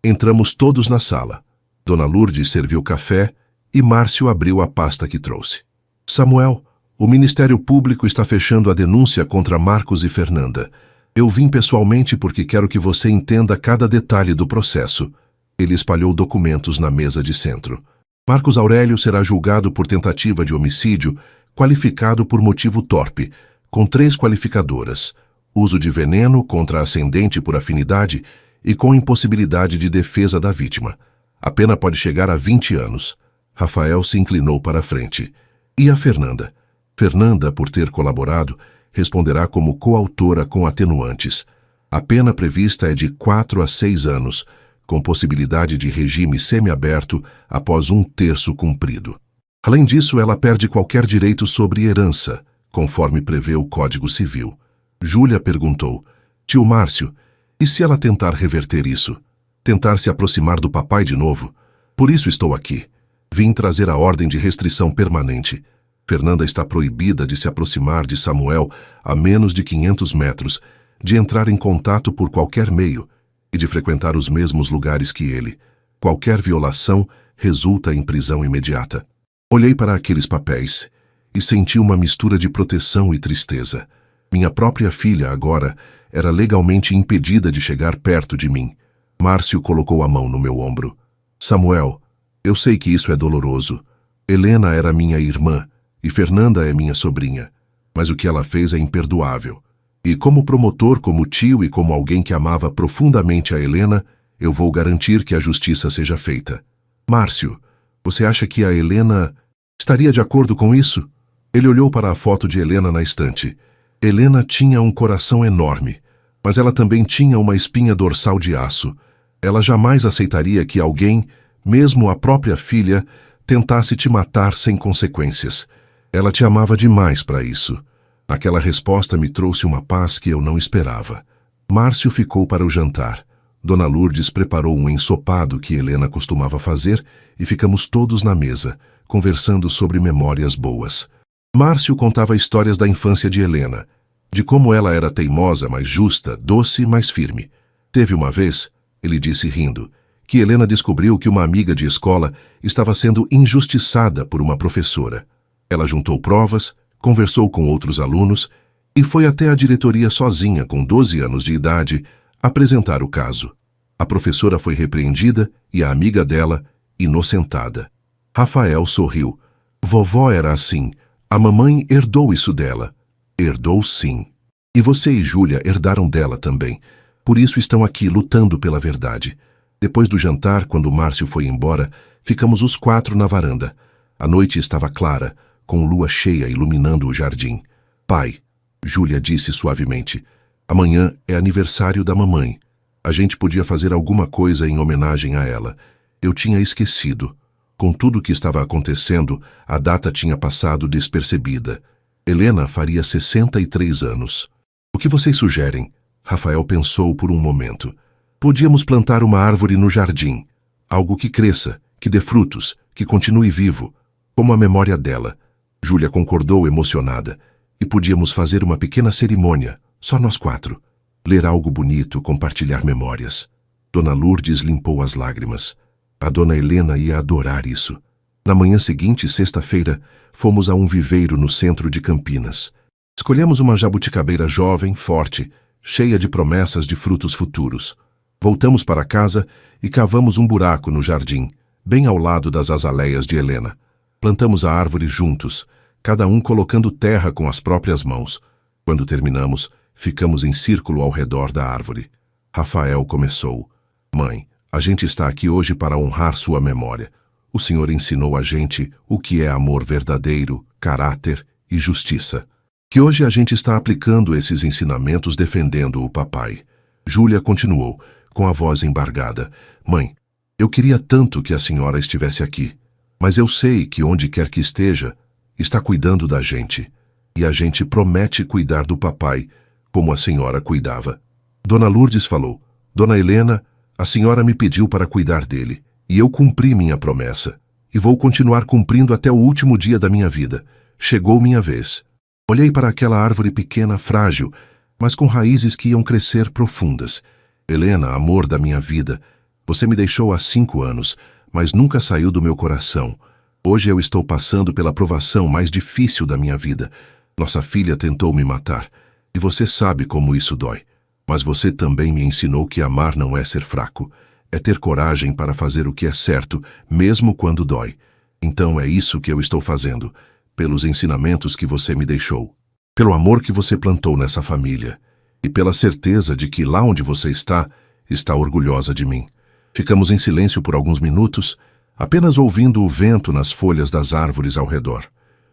Speaker 1: Entramos todos na sala. Dona Lourdes serviu café e Márcio abriu a pasta que trouxe. Samuel, o Ministério Público está fechando a denúncia contra Marcos e Fernanda. Eu vim pessoalmente porque quero que você entenda cada detalhe do processo. Ele espalhou documentos na mesa de centro. Marcos Aurélio será julgado por tentativa de homicídio, qualificado por motivo torpe, com 3 qualificadoras: uso de veneno contra ascendente por afinidade e com impossibilidade de defesa da vítima. A pena pode chegar a 20 anos. Rafael se inclinou para a frente. E a Fernanda? Fernanda, por ter colaborado, responderá como coautora com atenuantes. A pena prevista é de 4 a 6 anos, com possibilidade de regime semiaberto após 1/3 cumprido. Além disso, ela perde qualquer direito sobre herança, conforme prevê o Código Civil. Júlia perguntou: tio Márcio, e se ela tentar reverter isso? Tentar se aproximar do papai de novo? Por isso estou aqui. Vim trazer a ordem de restrição permanente. Fernanda está proibida de se aproximar de Samuel a menos de 500 metros, de entrar em contato por qualquer meio e de frequentar os mesmos lugares que ele. Qualquer violação resulta em prisão imediata. Olhei para aqueles papéis e senti uma mistura de proteção e tristeza. Minha própria filha, agora, era legalmente impedida de chegar perto de mim. Márcio colocou a mão no meu ombro. Samuel, eu sei que isso é doloroso. Helena era minha irmã e Fernanda é minha sobrinha. Mas o que ela fez é imperdoável. E como promotor, como tio e como alguém que amava profundamente a Helena, eu vou garantir que a justiça seja feita. Márcio, você acha que a Helena estaria de acordo com isso? Ele olhou para a foto de Helena na estante. Helena tinha um coração enorme, mas ela também tinha uma espinha dorsal de aço. Ela jamais aceitaria que alguém, mesmo a própria filha, tentasse te matar sem consequências. Ela te amava demais para isso. Aquela resposta me trouxe uma paz que eu não esperava. Márcio ficou para o jantar. Dona Lourdes preparou um ensopado que Helena costumava fazer e ficamos todos na mesa, conversando sobre memórias boas. Márcio contava histórias da infância de Helena, de como ela era teimosa, mas justa, doce, mas firme. Teve uma vez, ele disse rindo, que Helena descobriu que uma amiga de escola estava sendo injustiçada por uma professora. Ela juntou provas, conversou com outros alunos e foi até a diretoria sozinha, com 12 anos de idade, apresentar o caso. A professora foi repreendida e a amiga dela, inocentada. Rafael sorriu. Vovó era assim. A mamãe herdou isso dela. Herdou sim. E você e Júlia herdaram dela também. Por isso estão aqui lutando pela verdade. Depois do jantar, quando Márcio foi embora, ficamos os 4 na varanda. A noite estava clara, com lua cheia iluminando o jardim. Pai, Júlia disse suavemente, amanhã é aniversário da mamãe. A gente podia fazer alguma coisa em homenagem a ela. Eu tinha esquecido. Com tudo o que estava acontecendo, a data tinha passado despercebida. Helena faria 63 anos. O que vocês sugerem? Rafael pensou por um momento. Podíamos plantar uma árvore no jardim. Algo que cresça, que dê frutos, que continue vivo, como a memória dela. Júlia concordou emocionada. E podíamos fazer uma pequena cerimônia, só nós 4. Ler algo bonito, compartilhar memórias. Dona Lourdes limpou as lágrimas. A dona Helena ia adorar isso. Na manhã seguinte, sexta-feira, fomos a um viveiro no centro de Campinas. Escolhemos uma jabuticabeira jovem, forte, cheia de promessas de frutos futuros. Voltamos para casa e cavamos um buraco no jardim, bem ao lado das azaleias de Helena. Plantamos a árvore juntos, cada um colocando terra com as próprias mãos. Quando terminamos, ficamos em círculo ao redor da árvore. Rafael começou. Mãe, a gente está aqui hoje para honrar sua memória. O Senhor ensinou a gente o que é amor verdadeiro, caráter e justiça. Que hoje a gente está aplicando esses ensinamentos defendendo o papai. Júlia continuou, com a voz embargada. Mãe, eu queria tanto que a senhora estivesse aqui. Mas eu sei que onde quer que esteja, está cuidando da gente. E a gente promete cuidar do papai, como a senhora cuidava. Dona Lourdes falou, Dona Helena, a senhora me pediu para cuidar dele, e eu cumpri minha promessa, e vou continuar cumprindo até o último dia da minha vida. Chegou minha vez. Olhei para aquela árvore pequena, frágil, mas com raízes que iam crescer profundas. Helena, amor da minha vida, você me deixou há 5 anos, mas nunca saiu do meu coração. Hoje eu estou passando pela provação mais difícil da minha vida. Nossa filha tentou me matar, e você sabe como isso dói. Mas você também me ensinou que amar não é ser fraco, é ter coragem para fazer o que é certo, mesmo quando dói. Então é isso que eu estou fazendo, pelos ensinamentos que você me deixou, pelo amor que você plantou nessa família, e pela certeza de que lá onde você está orgulhosa de mim. Ficamos em silêncio por alguns minutos, apenas ouvindo o vento nas folhas das árvores ao redor.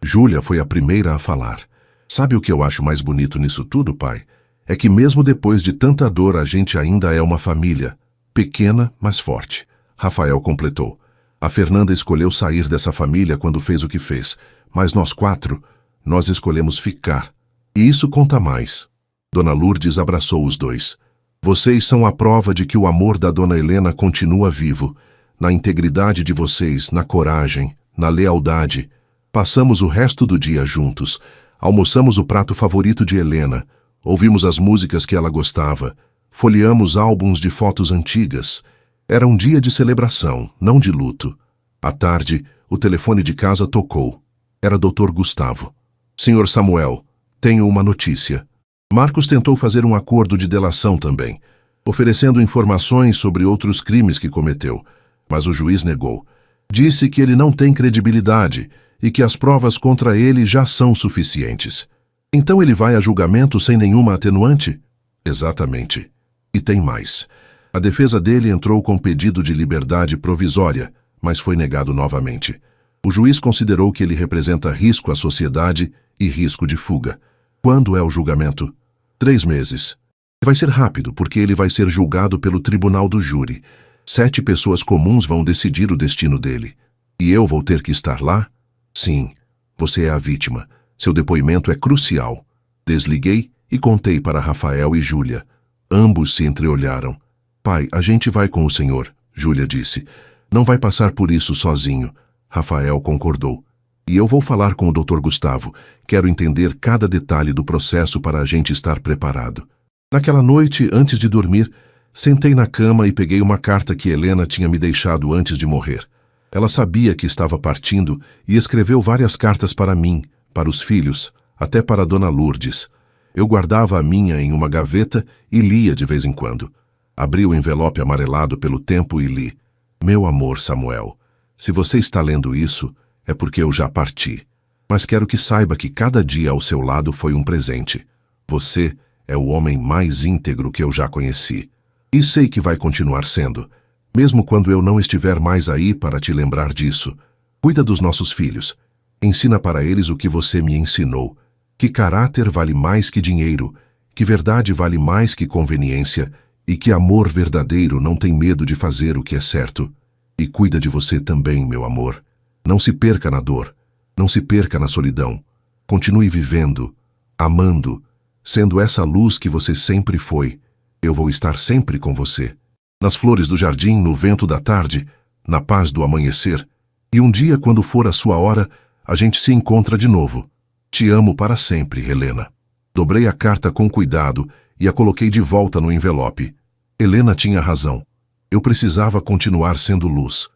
Speaker 1: Júlia foi a primeira a falar. Sabe o que eu acho mais bonito nisso tudo, pai? É que mesmo depois de tanta dor a gente ainda é uma família, pequena, mas forte. Rafael completou. A Fernanda escolheu sair dessa família quando fez o que fez, mas nós 4, nós escolhemos ficar. E isso conta mais. Dona Lourdes abraçou os 2. Vocês são a prova de que o amor da Dona Helena continua vivo, na integridade de vocês, na coragem, na lealdade. Passamos o resto do dia juntos, almoçamos o prato favorito de Helena, ouvimos as músicas que ela gostava, folheamos álbuns de fotos antigas. Era um dia de celebração, não de luto. À tarde, o telefone de casa tocou. Era Dr. Gustavo. Senhor Samuel, tenho uma notícia. Marcos tentou fazer um acordo de delação também, oferecendo informações sobre outros crimes que cometeu, mas o juiz negou. Disse que ele não tem credibilidade e que as provas contra ele já são suficientes. Então ele vai a julgamento sem nenhuma atenuante? Exatamente. E tem mais. A defesa dele entrou com pedido de liberdade provisória, mas foi negado novamente. O juiz considerou que ele representa risco à sociedade e risco de fuga. Quando é o julgamento? 3 meses. Vai ser rápido, porque ele vai ser julgado pelo tribunal do júri. 7 pessoas comuns vão decidir o destino dele. E eu vou ter que estar lá? Sim, você é a vítima. Seu depoimento é crucial. Desliguei e contei para Rafael e Júlia. Ambos se entreolharam. Pai, a gente vai com o Senhor, Júlia disse. Não vai passar por isso sozinho. Rafael concordou. E eu vou falar com o Dr. Gustavo. Quero entender cada detalhe do processo para a gente estar preparado. Naquela noite, antes de dormir, sentei na cama e peguei uma carta que Helena tinha me deixado antes de morrer. Ela sabia que estava partindo e escreveu várias cartas para mim, para os filhos, até para Dona Lourdes. Eu guardava a minha em uma gaveta e lia de vez em quando. Abri o envelope amarelado pelo tempo e li. Meu amor, Samuel, se você está lendo isso, é porque eu já parti. Mas quero que saiba que cada dia ao seu lado foi um presente. Você é o homem mais íntegro que eu já conheci. E sei que vai continuar sendo, mesmo quando eu não estiver mais aí para te lembrar disso. Cuida dos nossos filhos. Ensina para eles o que você me ensinou. Que caráter vale mais que dinheiro, que verdade vale mais que conveniência e que amor verdadeiro não tem medo de fazer o que é certo. E cuida de você também, meu amor. Não se perca na dor, não se perca na solidão. Continue vivendo, amando, sendo essa luz que você sempre foi. Eu vou estar sempre com você. Nas flores do jardim, no vento da tarde, na paz do amanhecer. E um dia, quando for a sua hora, a gente se encontra de novo. Te amo para sempre, Helena. Dobrei a carta com cuidado e a coloquei de volta no envelope. Helena tinha razão. Eu precisava continuar sendo luz,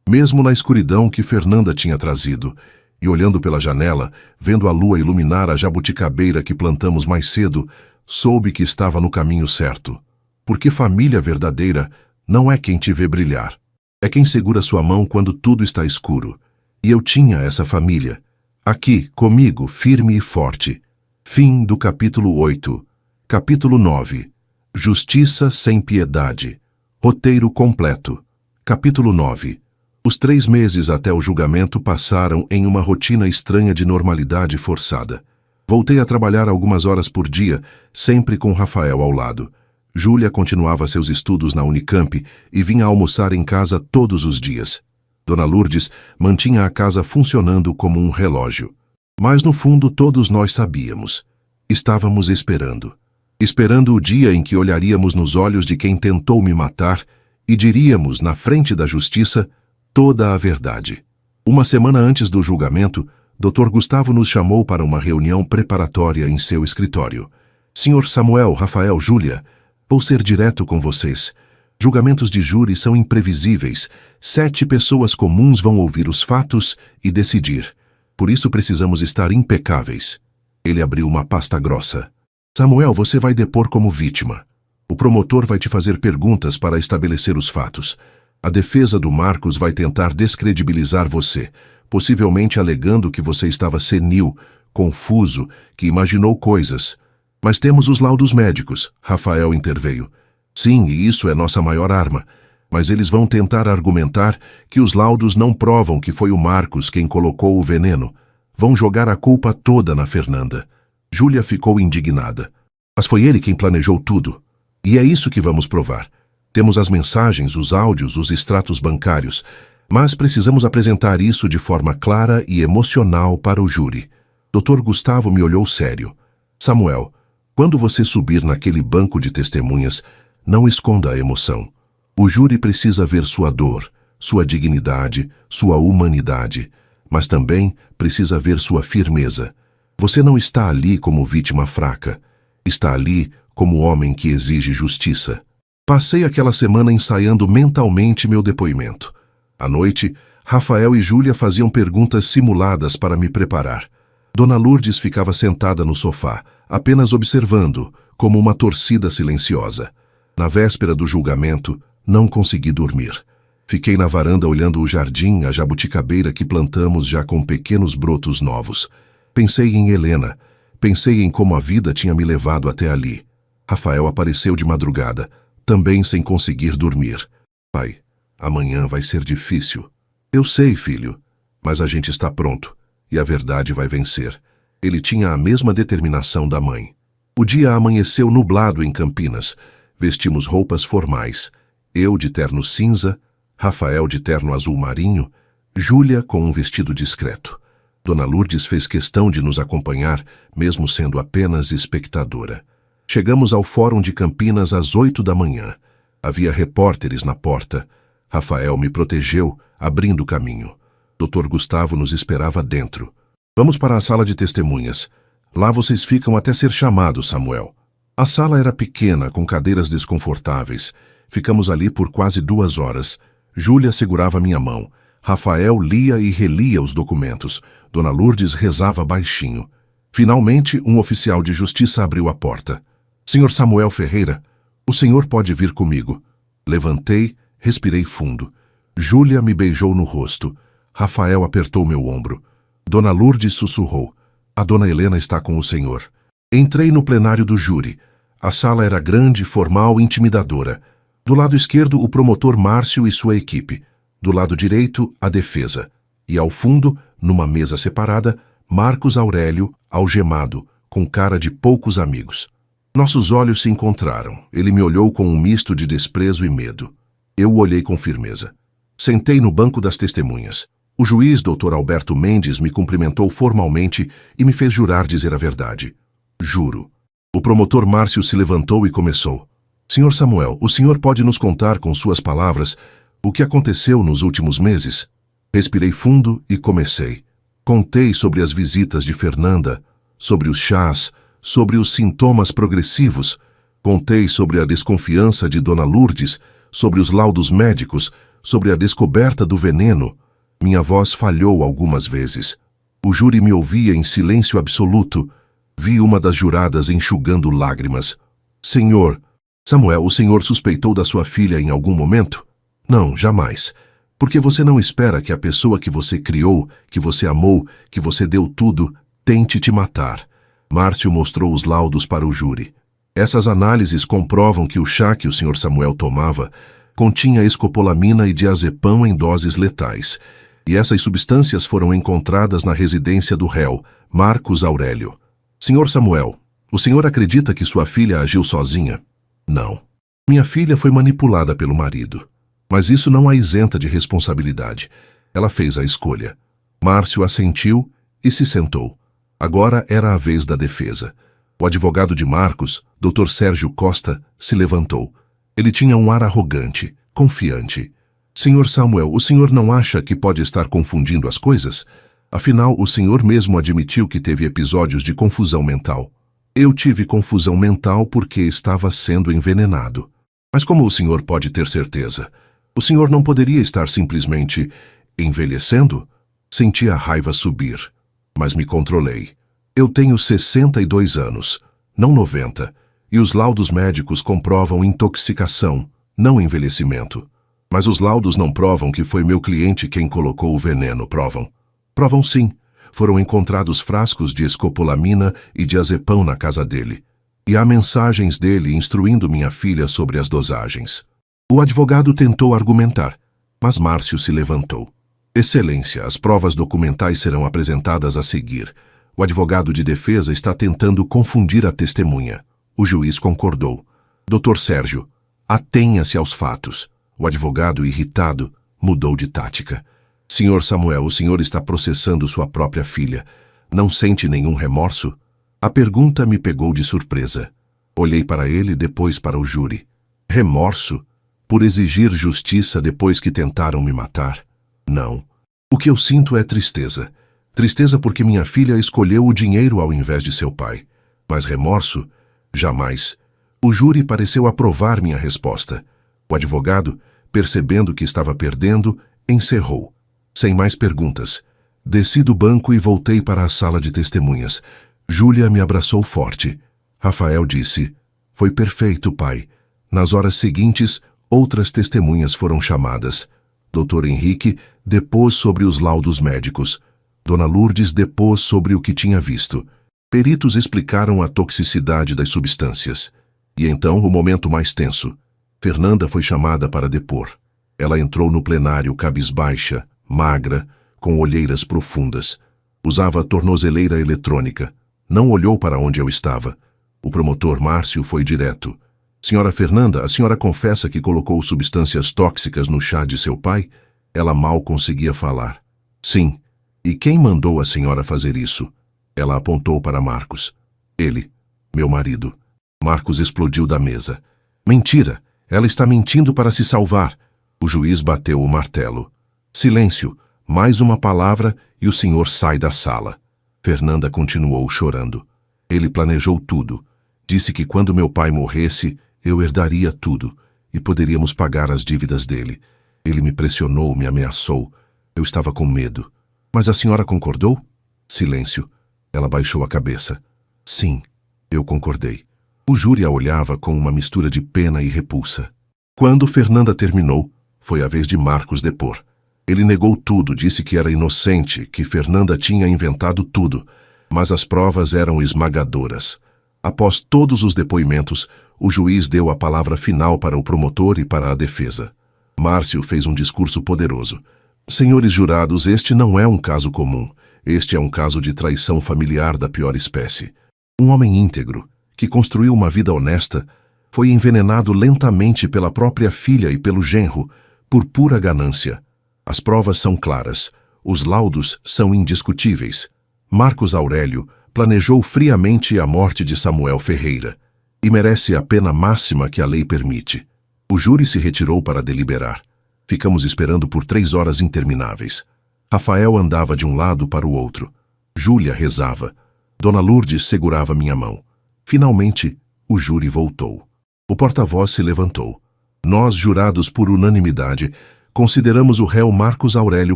Speaker 1: mesmo na escuridão que Fernanda tinha trazido, e olhando pela janela, vendo a lua iluminar a jabuticabeira que plantamos mais cedo, soube que estava no caminho certo. Porque família verdadeira não é quem te vê brilhar. É quem segura sua mão quando tudo está escuro. E eu tinha essa família. Aqui, comigo, firme e forte. Fim do capítulo 8. Capítulo 9. Justiça sem piedade. Roteiro completo. Capítulo 9. Os 3 meses até o julgamento passaram em uma rotina estranha de normalidade forçada. Voltei a trabalhar algumas horas por dia, sempre com Rafael ao lado. Júlia continuava seus estudos na Unicamp e vinha almoçar em casa todos os dias. Dona Lourdes mantinha a casa funcionando como um relógio. Mas no fundo todos nós sabíamos. Estávamos esperando. Esperando o dia em que olharíamos nos olhos de quem tentou me matar e diríamos, na frente da justiça, toda a verdade. Uma semana antes do julgamento, Dr. Gustavo nos chamou para uma reunião preparatória em seu escritório. Sr. Samuel, Rafael, Júlia, vou ser direto com vocês. Julgamentos de júri são imprevisíveis. 7 pessoas comuns vão ouvir os fatos e decidir. Por isso precisamos estar impecáveis. Ele abriu uma pasta grossa. Samuel, você vai depor como vítima. O promotor vai te fazer perguntas para estabelecer os fatos. A defesa do Marcos vai tentar descredibilizar você, possivelmente alegando que você estava senil, confuso, que imaginou coisas. Mas temos os laudos médicos, Rafael interveio. Sim, e isso é nossa maior arma. Mas eles vão tentar argumentar que os laudos não provam que foi o Marcos quem colocou o veneno. Vão jogar a culpa toda na Fernanda. Júlia ficou indignada. Mas foi ele quem planejou tudo. E é isso que vamos provar. Temos as mensagens, os áudios, os extratos bancários, mas precisamos apresentar isso de forma clara e emocional para o júri. Dr. Gustavo me olhou sério. Samuel, quando você subir naquele banco de testemunhas, não esconda a emoção. O júri precisa ver sua dor, sua dignidade, sua humanidade, mas também precisa ver sua firmeza. Você não está ali como vítima fraca. Está ali como homem que exige justiça. Passei aquela semana ensaiando mentalmente meu depoimento. À noite, Rafael e Júlia faziam perguntas simuladas para me preparar. Dona Lourdes ficava sentada no sofá, apenas observando, como uma torcida silenciosa. Na véspera do julgamento, não consegui dormir. Fiquei na varanda olhando o jardim, a jabuticabeira que plantamos já com pequenos brotos novos. Pensei em Helena. Pensei em como a vida tinha me levado até ali. Rafael apareceu de madrugada, também sem conseguir dormir. Pai, amanhã vai ser difícil. Eu sei, filho, mas a gente está pronto, e a verdade vai vencer. Ele tinha a mesma determinação da mãe. O dia amanheceu nublado em Campinas. Vestimos roupas formais. Eu de terno cinza, Rafael de terno azul marinho, Júlia com um vestido discreto. Dona Lourdes fez questão de nos acompanhar, mesmo sendo apenas espectadora. Chegamos ao Fórum de Campinas às 8 da manhã. Havia repórteres na porta. Rafael me protegeu, abrindo o caminho. Dr. Gustavo nos esperava dentro. Vamos para a sala de testemunhas. Lá vocês ficam até ser chamados, Samuel. A sala era pequena, com cadeiras desconfortáveis. Ficamos ali por quase 2 horas. Júlia segurava minha mão. Rafael lia e relia os documentos. Dona Lourdes rezava baixinho. Finalmente, um oficial de justiça abriu a porta. Senhor Samuel Ferreira, o senhor pode vir comigo. Levantei, respirei fundo. Júlia me beijou no rosto. Rafael apertou meu ombro. Dona Lourdes sussurrou. A dona Helena está com o senhor. Entrei no plenário do júri. A sala era grande, formal e intimidadora. Do lado esquerdo, o promotor Márcio e sua equipe. Do lado direito, a defesa. E ao fundo, numa mesa separada, Marcos Aurélio, algemado, com cara de poucos amigos. Nossos olhos se encontraram. Ele me olhou com um misto de desprezo e medo. Eu o olhei com firmeza. Sentei no banco das testemunhas. O juiz, Dr. Alberto Mendes, me cumprimentou formalmente e me fez jurar dizer a verdade. Juro. O promotor Márcio se levantou e começou. Senhor Samuel, o senhor pode nos contar com suas palavras o que aconteceu nos últimos meses? Respirei fundo e comecei. Contei sobre as visitas de Fernanda, sobre os chás, sobre os sintomas progressivos. Contei sobre a desconfiança de Dona Lourdes, sobre os laudos médicos, sobre a descoberta do veneno. Minha voz falhou algumas vezes. O júri me ouvia em silêncio absoluto. Vi uma das juradas enxugando lágrimas. Senhor, Samuel, o senhor suspeitou da sua filha em algum momento? Não, jamais. Porque você não espera que a pessoa que você criou, que você amou, que você deu tudo, tente te matar. Márcio mostrou os laudos para o júri. Essas análises comprovam que o chá que o senhor Samuel tomava continha escopolamina e diazepam em doses letais. E essas substâncias foram encontradas na residência do réu, Marcos Aurélio. Senhor Samuel, o senhor acredita que sua filha agiu sozinha? Não. Minha filha foi manipulada pelo marido. Mas isso não a isenta de responsabilidade. Ela fez a escolha. Márcio assentiu e se sentou. Agora era a vez da defesa. O advogado de Marcos, Dr. Sérgio Costa, se levantou. Ele tinha um ar arrogante, confiante. Senhor Samuel, o senhor não acha que pode estar confundindo as coisas? Afinal, o senhor mesmo admitiu que teve episódios de confusão mental. Eu tive confusão mental porque estava sendo envenenado. Mas como o senhor pode ter certeza? O senhor não poderia estar simplesmente envelhecendo? Senti a raiva subir, mas me controlei. Eu tenho 62 anos, não 90, e os laudos médicos comprovam intoxicação, não envelhecimento. Mas os laudos não provam que foi meu cliente quem colocou o veneno, provam? Provam sim. Foram encontrados frascos de escopolamina e diazepam na casa dele. E há mensagens dele instruindo minha filha sobre as dosagens. O advogado tentou argumentar, mas Márcio se levantou. Excelência, as provas documentais serão apresentadas a seguir. O advogado de defesa está tentando confundir a testemunha. O juiz concordou. Dr. Sérgio, atenha-se aos fatos. O advogado, irritado, mudou de tática. Senhor Samuel, o senhor está processando sua própria filha. Não sente nenhum remorso? A pergunta me pegou de surpresa. Olhei para ele, depois para o júri. Remorso? Por exigir justiça depois que tentaram me matar? Não. O que eu sinto é tristeza. Tristeza porque minha filha escolheu o dinheiro ao invés de seu pai. Mas remorso? Jamais. O júri pareceu aprovar minha resposta. O advogado, percebendo que estava perdendo, encerrou. Sem mais perguntas. Desci do banco e voltei para a sala de testemunhas. Júlia me abraçou forte. Rafael disse, foi perfeito, pai. Nas horas seguintes, outras testemunhas foram chamadas. Dr. Henrique depôs sobre os laudos médicos. Dona Lourdes depôs sobre o que tinha visto. Peritos explicaram a toxicidade das substâncias. E então o momento mais tenso. Fernanda foi chamada para depor. Ela entrou no plenário cabisbaixa, magra, com olheiras profundas. Usava tornozeleira eletrônica. Não olhou para onde eu estava. O promotor Márcio foi direto. Senhora Fernanda, a senhora confessa que colocou substâncias tóxicas no chá de seu pai? Ela mal conseguia falar. Sim. E quem mandou a senhora fazer isso? Ela apontou para Marcos. Ele, meu marido. Marcos explodiu da mesa. Mentira! Ela está mentindo para se salvar. O juiz bateu o martelo. Silêncio. Mais uma palavra e o senhor sai da sala. Fernanda continuou chorando. Ele planejou tudo. Disse que quando meu pai morresse, eu herdaria tudo e poderíamos pagar as dívidas dele. Ele me pressionou, me ameaçou. Eu estava com medo. Mas a senhora concordou? Silêncio. Ela baixou a cabeça. Sim, eu concordei. O júri a olhava com uma mistura de pena e repulsa. Quando Fernanda terminou, foi a vez de Marcos depor. Ele negou tudo, disse que era inocente, que Fernanda tinha inventado tudo, mas as provas eram esmagadoras. Após todos os depoimentos, o juiz deu a palavra final para o promotor e para a defesa. Márcio fez um discurso poderoso. Senhores jurados, este não é um caso comum. Este é um caso de traição familiar da pior espécie. Um homem íntegro, que construiu uma vida honesta, foi envenenado lentamente pela própria filha e pelo genro, por pura ganância. As provas são claras, os laudos são indiscutíveis. Marcos Aurélio planejou friamente a morte de Samuel Ferreira e merece a pena máxima que a lei permite. O júri se retirou para deliberar. Ficamos esperando por 3 horas intermináveis. Rafael andava de um lado para o outro. Júlia rezava. Dona Lourdes segurava minha mão. Finalmente, o júri voltou. O porta-voz se levantou. Nós, jurados por unanimidade, consideramos o réu Marcos Aurélio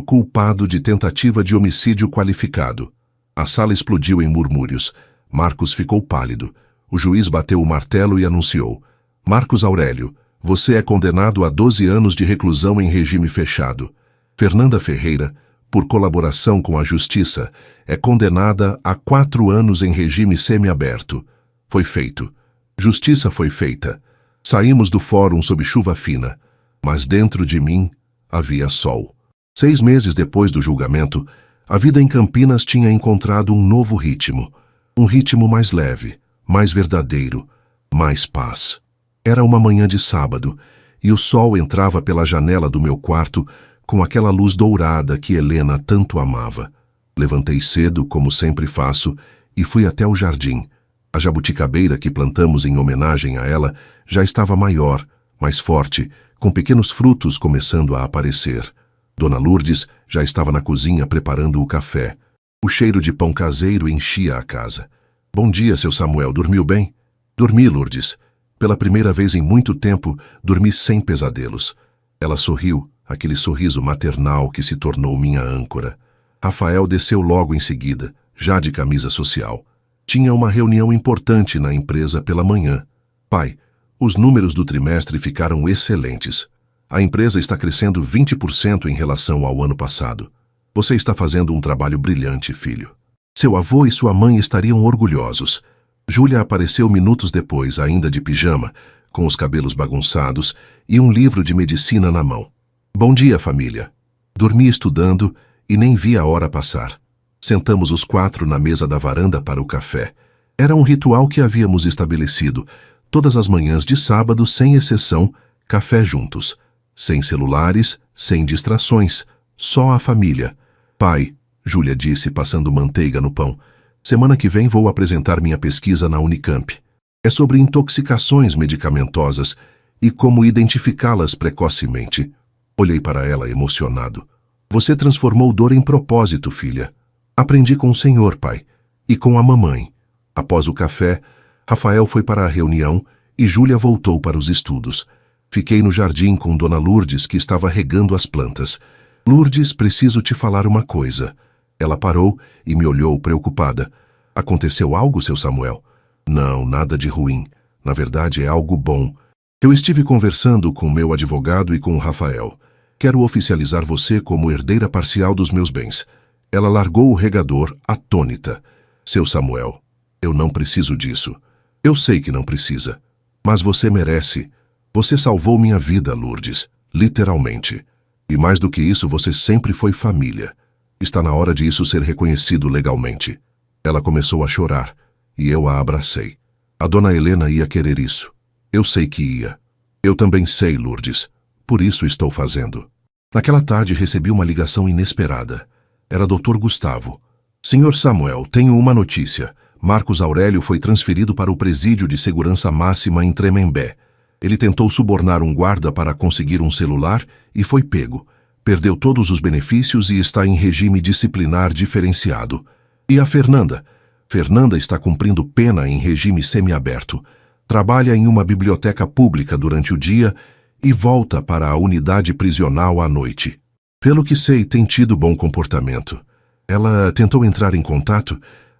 Speaker 1: culpado de tentativa de homicídio qualificado. A sala explodiu em murmúrios. Marcos ficou pálido. O juiz bateu o martelo e anunciou: Marcos Aurélio, você é condenado a 12 anos de reclusão em regime fechado. Fernanda Ferreira, por colaboração com a justiça, é condenada a 4 anos em regime semiaberto. Foi feito. Justiça foi feita. Saímos do fórum sob chuva fina, mas dentro de mim havia sol. 6 meses depois do julgamento, a vida em Campinas tinha encontrado um novo ritmo. Um ritmo mais leve, mais verdadeiro, mais paz. Era uma manhã de sábado, e o sol entrava pela janela do meu quarto com aquela luz dourada que Helena tanto amava. Levantei cedo, como sempre faço, e fui até o jardim. A jabuticabeira que plantamos em homenagem a ela já estava maior, mais forte, com pequenos frutos começando a aparecer. Dona Lourdes já estava na cozinha preparando o café. O cheiro de pão caseiro enchia a casa. Bom dia, seu Samuel, dormiu bem? Dormi, Lourdes. Pela primeira vez em muito tempo, dormi sem pesadelos. Ela sorriu, aquele sorriso maternal que se tornou minha âncora. Rafael desceu logo em seguida, já de camisa social. Tinha uma reunião importante na empresa pela manhã. Pai, os números do trimestre ficaram excelentes. A empresa está crescendo 20% em relação ao ano passado. Você está fazendo um trabalho brilhante, filho. Seu avô e sua mãe estariam orgulhosos. Júlia apareceu minutos depois, ainda de pijama, com os cabelos bagunçados e um livro de medicina na mão. Bom dia, família. Dormi estudando e nem vi a hora passar. Sentamos os 4 na mesa da varanda para o café. Era um ritual que havíamos estabelecido. Todas as manhãs de sábado, sem exceção, café juntos. Sem celulares, sem distrações. Só a família. Pai, Júlia disse, passando manteiga no pão, semana que vem vou apresentar minha pesquisa na Unicamp. É sobre intoxicações medicamentosas e como identificá-las precocemente. Olhei para ela emocionado. Você transformou dor em propósito, filha. Aprendi com o senhor, pai, e com a mamãe. Após o café, Rafael foi para a reunião e Júlia voltou para os estudos. Fiquei no jardim com Dona Lourdes, que estava regando as plantas. Lourdes, preciso te falar uma coisa. Ela parou e me olhou preocupada. Aconteceu algo, seu Samuel? Não, nada de ruim. Na verdade, é algo bom. Eu estive conversando com meu advogado e com o Rafael. Quero oficializar você como herdeira parcial dos meus bens. Ela largou o regador, atônita. Seu Samuel, eu não preciso disso. Eu sei que não precisa. Mas você merece. Você salvou minha vida, Lourdes. Literalmente. E mais do que isso, você sempre foi família. Está na hora de isso ser reconhecido legalmente. Ela começou a chorar, e eu a abracei. A dona Helena ia querer isso. Eu sei que ia. Eu também sei, Lourdes. Por isso estou fazendo. Naquela tarde recebi uma ligação inesperada. Era Dr. Gustavo. Senhor Samuel, tenho uma notícia. Marcos Aurélio foi transferido para o presídio de segurança máxima em Tremembé. Ele tentou subornar um guarda para conseguir um celular e foi pego. Perdeu todos os benefícios e está em regime disciplinar diferenciado. E a Fernanda? Fernanda está cumprindo pena em regime semiaberto. Trabalha em uma biblioteca pública durante o dia e volta para a unidade prisional à noite. Pelo que sei, tem tido bom comportamento. Ela tentou entrar em contato?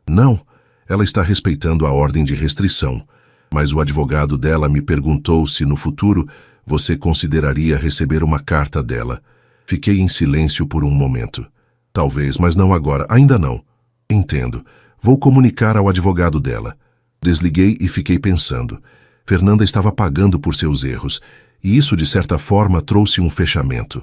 Speaker 1: Não, ela está respeitando a ordem de restrição. Mas o advogado dela me perguntou se no futuro você consideraria receber uma carta dela. Fiquei em silêncio por um momento. Talvez, mas não agora, ainda não. Entendo. Vou comunicar ao advogado dela. Desliguei e fiquei pensando. Fernanda estava pagando por seus erros, e isso de certa forma trouxe um fechamento.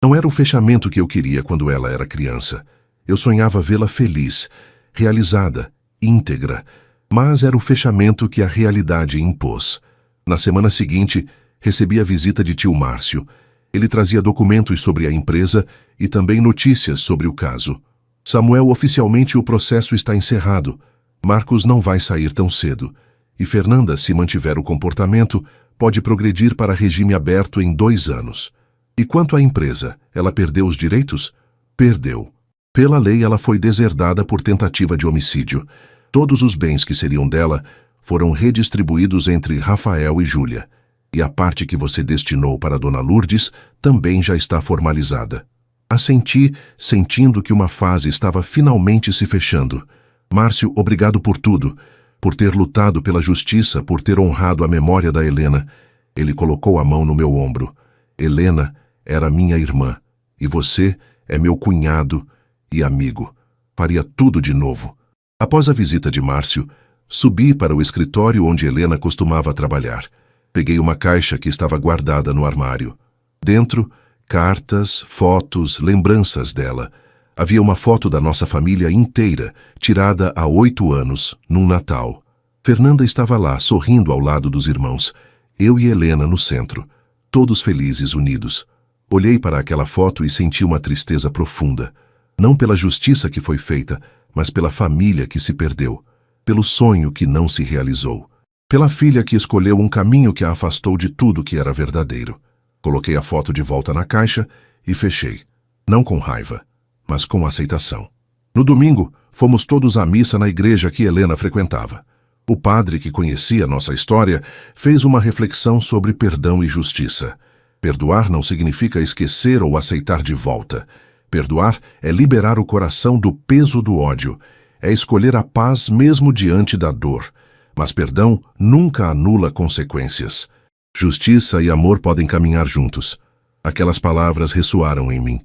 Speaker 1: Não era o fechamento que eu queria quando ela era criança. Eu sonhava vê-la feliz, realizada, íntegra, mas era o fechamento que a realidade impôs. Na semana seguinte, recebi a visita de tio Márcio. Ele trazia documentos sobre a empresa e também notícias sobre o caso. Samuel, oficialmente o processo está encerrado. Marcos não vai sair tão cedo. E Fernanda, se mantiver o comportamento, pode progredir para regime aberto em 2 anos. E quanto à empresa, ela perdeu os direitos? Perdeu. Pela lei, ela foi deserdada por tentativa de homicídio. Todos os bens que seriam dela foram redistribuídos entre Rafael e Júlia. E a parte que você destinou para Dona Lourdes também já está formalizada. Assenti, sentindo que uma fase estava finalmente se fechando. Márcio, obrigado por tudo, por ter lutado pela justiça, por ter honrado a memória da Helena. Ele colocou a mão no meu ombro. Helena era minha irmã, e você é meu cunhado e amigo. Faria tudo de novo. Após a visita de Márcio, subi para o escritório onde Helena costumava trabalhar. Peguei uma caixa que estava guardada no armário. Dentro, cartas, fotos, lembranças dela. Havia uma foto da nossa família inteira, tirada há 8 anos, num Natal. Fernanda estava lá, sorrindo ao lado dos irmãos. Eu e Helena no centro, todos felizes, unidos. Olhei para aquela foto e senti uma tristeza profunda. Não pela justiça que foi feita, mas pela família que se perdeu. Pelo sonho que não se realizou. Pela filha que escolheu um caminho que a afastou de tudo que era verdadeiro. Coloquei a foto de volta na caixa e fechei. Não com raiva, mas com aceitação. No domingo, fomos todos à missa na igreja que Helena frequentava. O padre, que conhecia nossa história, fez uma reflexão sobre perdão e justiça. Perdoar não significa esquecer ou aceitar de volta. Perdoar é liberar o coração do peso do ódio. É escolher a paz mesmo diante da dor. Mas perdão nunca anula consequências. Justiça e amor podem caminhar juntos. Aquelas palavras ressoaram em mim.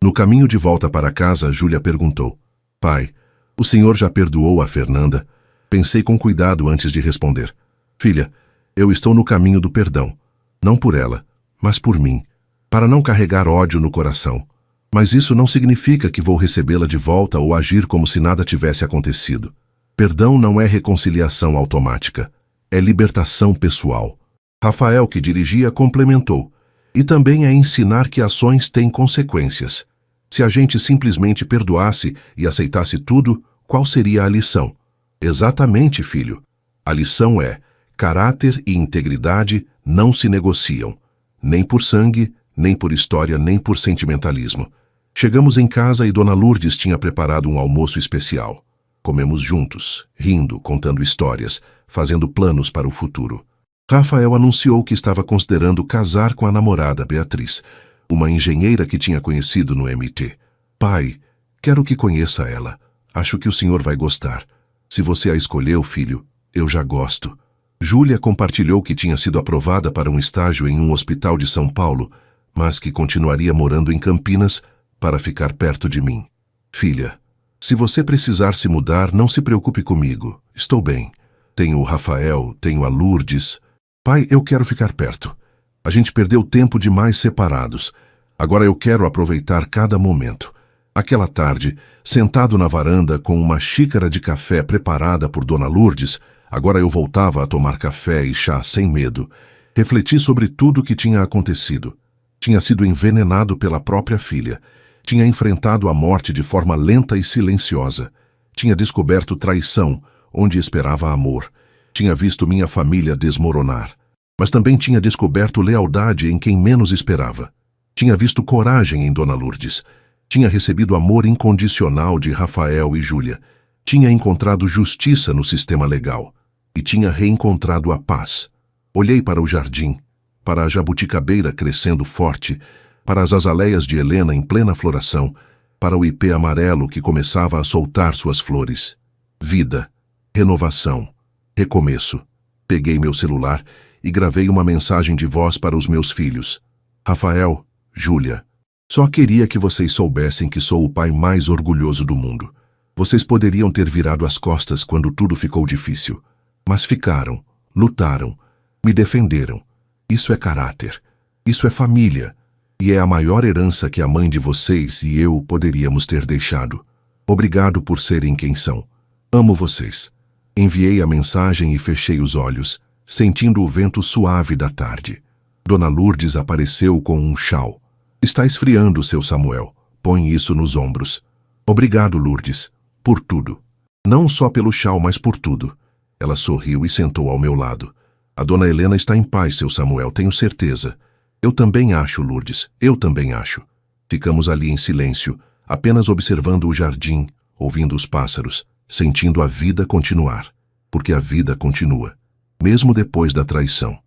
Speaker 1: No caminho de volta para casa, Júlia perguntou: Pai, o senhor já perdoou a Fernanda? Pensei com cuidado antes de responder. Filha, eu estou no caminho do perdão. Não por ela, mas por mim. Para não carregar ódio no coração. Mas isso não significa que vou recebê-la de volta ou agir como se nada tivesse acontecido. Perdão não é reconciliação automática. É libertação pessoal. Rafael, que dirigia, complementou. E também é ensinar que ações têm consequências. Se a gente simplesmente perdoasse e aceitasse tudo, qual seria a lição? Exatamente, filho. A lição é: caráter e integridade não se negociam. Nem por sangue, nem por história, nem por sentimentalismo. Chegamos em casa e Dona Lourdes tinha preparado um almoço especial. Comemos juntos, rindo, contando histórias, fazendo planos para o futuro. Rafael anunciou que estava considerando casar com a namorada Beatriz, uma engenheira que tinha conhecido no MT. Pai, quero que conheça ela. Acho que o senhor vai gostar. Se você a escolheu, filho, eu já gosto. Júlia compartilhou que tinha sido aprovada para um estágio em um hospital de São Paulo, mas que continuaria morando em Campinas para ficar perto de mim. Filha, se você precisar se mudar, não se preocupe comigo. Estou bem. Tenho o Rafael, tenho a Lourdes. Pai, eu quero ficar perto. A gente perdeu tempo demais separados. Agora eu quero aproveitar cada momento. Aquela tarde, sentado na varanda com uma xícara de café preparada por Dona Lourdes, agora eu voltava a tomar café e chá sem medo. Refleti sobre tudo o que tinha acontecido. Tinha sido envenenado pela própria filha. Tinha enfrentado a morte de forma lenta e silenciosa. Tinha descoberto traição, onde esperava amor. Tinha visto minha família desmoronar. Mas também tinha descoberto lealdade em quem menos esperava. Tinha visto coragem em Dona Lourdes. Tinha recebido amor incondicional de Rafael e Júlia. Tinha encontrado justiça no sistema legal. E tinha reencontrado a paz. Olhei para o jardim, para a jabuticabeira crescendo forte, para as azaleias de Helena em plena floração, para o ipê amarelo que começava a soltar suas flores. Vida, renovação, recomeço. Peguei meu celular e gravei uma mensagem de voz para os meus filhos. Rafael, Júlia, só queria que vocês soubessem que sou o pai mais orgulhoso do mundo. Vocês poderiam ter virado as costas quando tudo ficou difícil. Mas ficaram, lutaram, me defenderam. Isso é caráter. Isso é família. E é a maior herança que a mãe de vocês e eu poderíamos ter deixado. Obrigado por serem quem são. Amo vocês. Enviei a mensagem e fechei os olhos, sentindo o vento suave da tarde. Dona Lourdes apareceu com um chau. Está esfriando, seu Samuel. Põe isso nos ombros. Obrigado, Lourdes, por tudo. Não só pelo chau, mas por tudo. Ela sorriu e sentou ao meu lado. A dona Helena está em paz, seu Samuel, tenho certeza. Eu também acho, Lourdes, eu também acho. Ficamos ali em silêncio, apenas observando o jardim, ouvindo os pássaros, sentindo a vida continuar. Porque a vida continua. Mesmo depois da traição,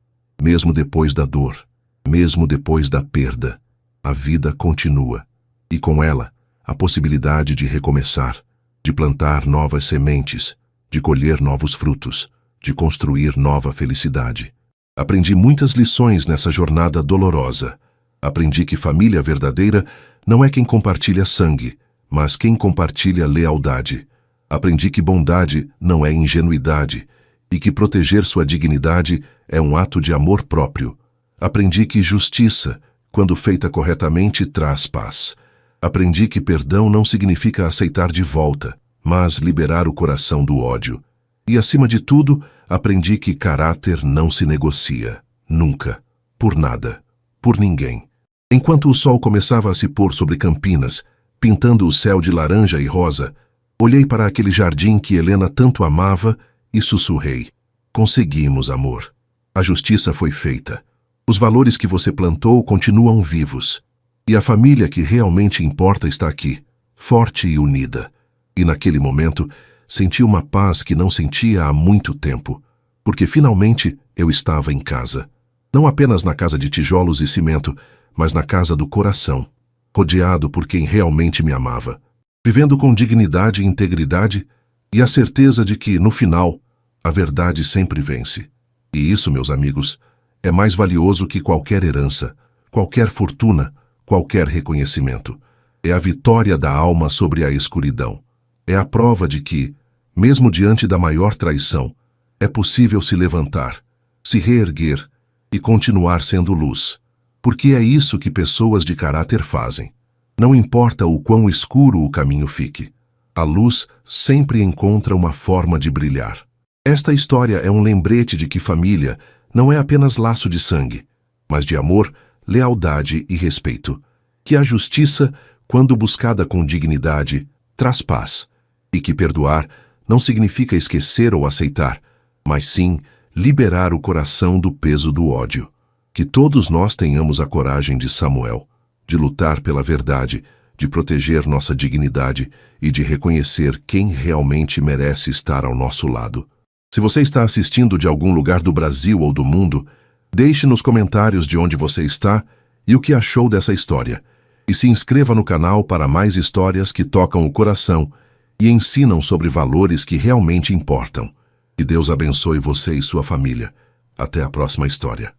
Speaker 1: mesmo depois da dor, mesmo depois da perda, a vida continua. E com ela, a possibilidade de recomeçar, de plantar novas sementes, de colher novos frutos, de construir nova felicidade. Aprendi muitas lições nessa jornada dolorosa. Aprendi que família verdadeira não é quem compartilha sangue, mas quem compartilha lealdade. Aprendi que bondade não é ingenuidade e que proteger sua dignidade é um ato de amor próprio. Aprendi que justiça, quando feita corretamente, traz paz. Aprendi que perdão não significa aceitar de volta, mas liberar o coração do ódio. E, acima de tudo, aprendi que caráter não se negocia, nunca, por nada, por ninguém. Enquanto o sol começava a se pôr sobre Campinas, pintando o céu de laranja e rosa, olhei para aquele jardim que Helena tanto amava e sussurrei. Conseguimos, amor. A justiça foi feita. Os valores que você plantou continuam vivos. E a família que realmente importa está aqui, forte e unida. E naquele momento, senti uma paz que não sentia há muito tempo, porque finalmente eu estava em casa. Não apenas na casa de tijolos e cimento, mas na casa do coração, rodeado por quem realmente me amava, vivendo com dignidade e integridade e a certeza de que, no final, a verdade sempre vence. E isso, meus amigos, é mais valioso que qualquer herança, qualquer fortuna, qualquer reconhecimento. É a vitória da alma sobre a escuridão. É a prova de que, mesmo diante da maior traição, é possível se levantar, se reerguer e continuar sendo luz. Porque é isso que pessoas de caráter fazem. Não importa o quão escuro o caminho fique, a luz sempre encontra uma forma de brilhar. Esta história é um lembrete de que família não é apenas laço de sangue, mas de amor, lealdade e respeito. Que a justiça, quando buscada com dignidade, traz paz. E que perdoar não significa esquecer ou aceitar, mas sim liberar o coração do peso do ódio. Que todos nós tenhamos a coragem de Samuel, de lutar pela verdade, de proteger nossa dignidade e de reconhecer quem realmente merece estar ao nosso lado. Se você está assistindo de algum lugar do Brasil ou do mundo, deixe nos comentários de onde você está e o que achou dessa história. E se inscreva no canal para mais histórias que tocam o coração e ensinam sobre valores que realmente importam. Que Deus abençoe você e sua família. Até a próxima história.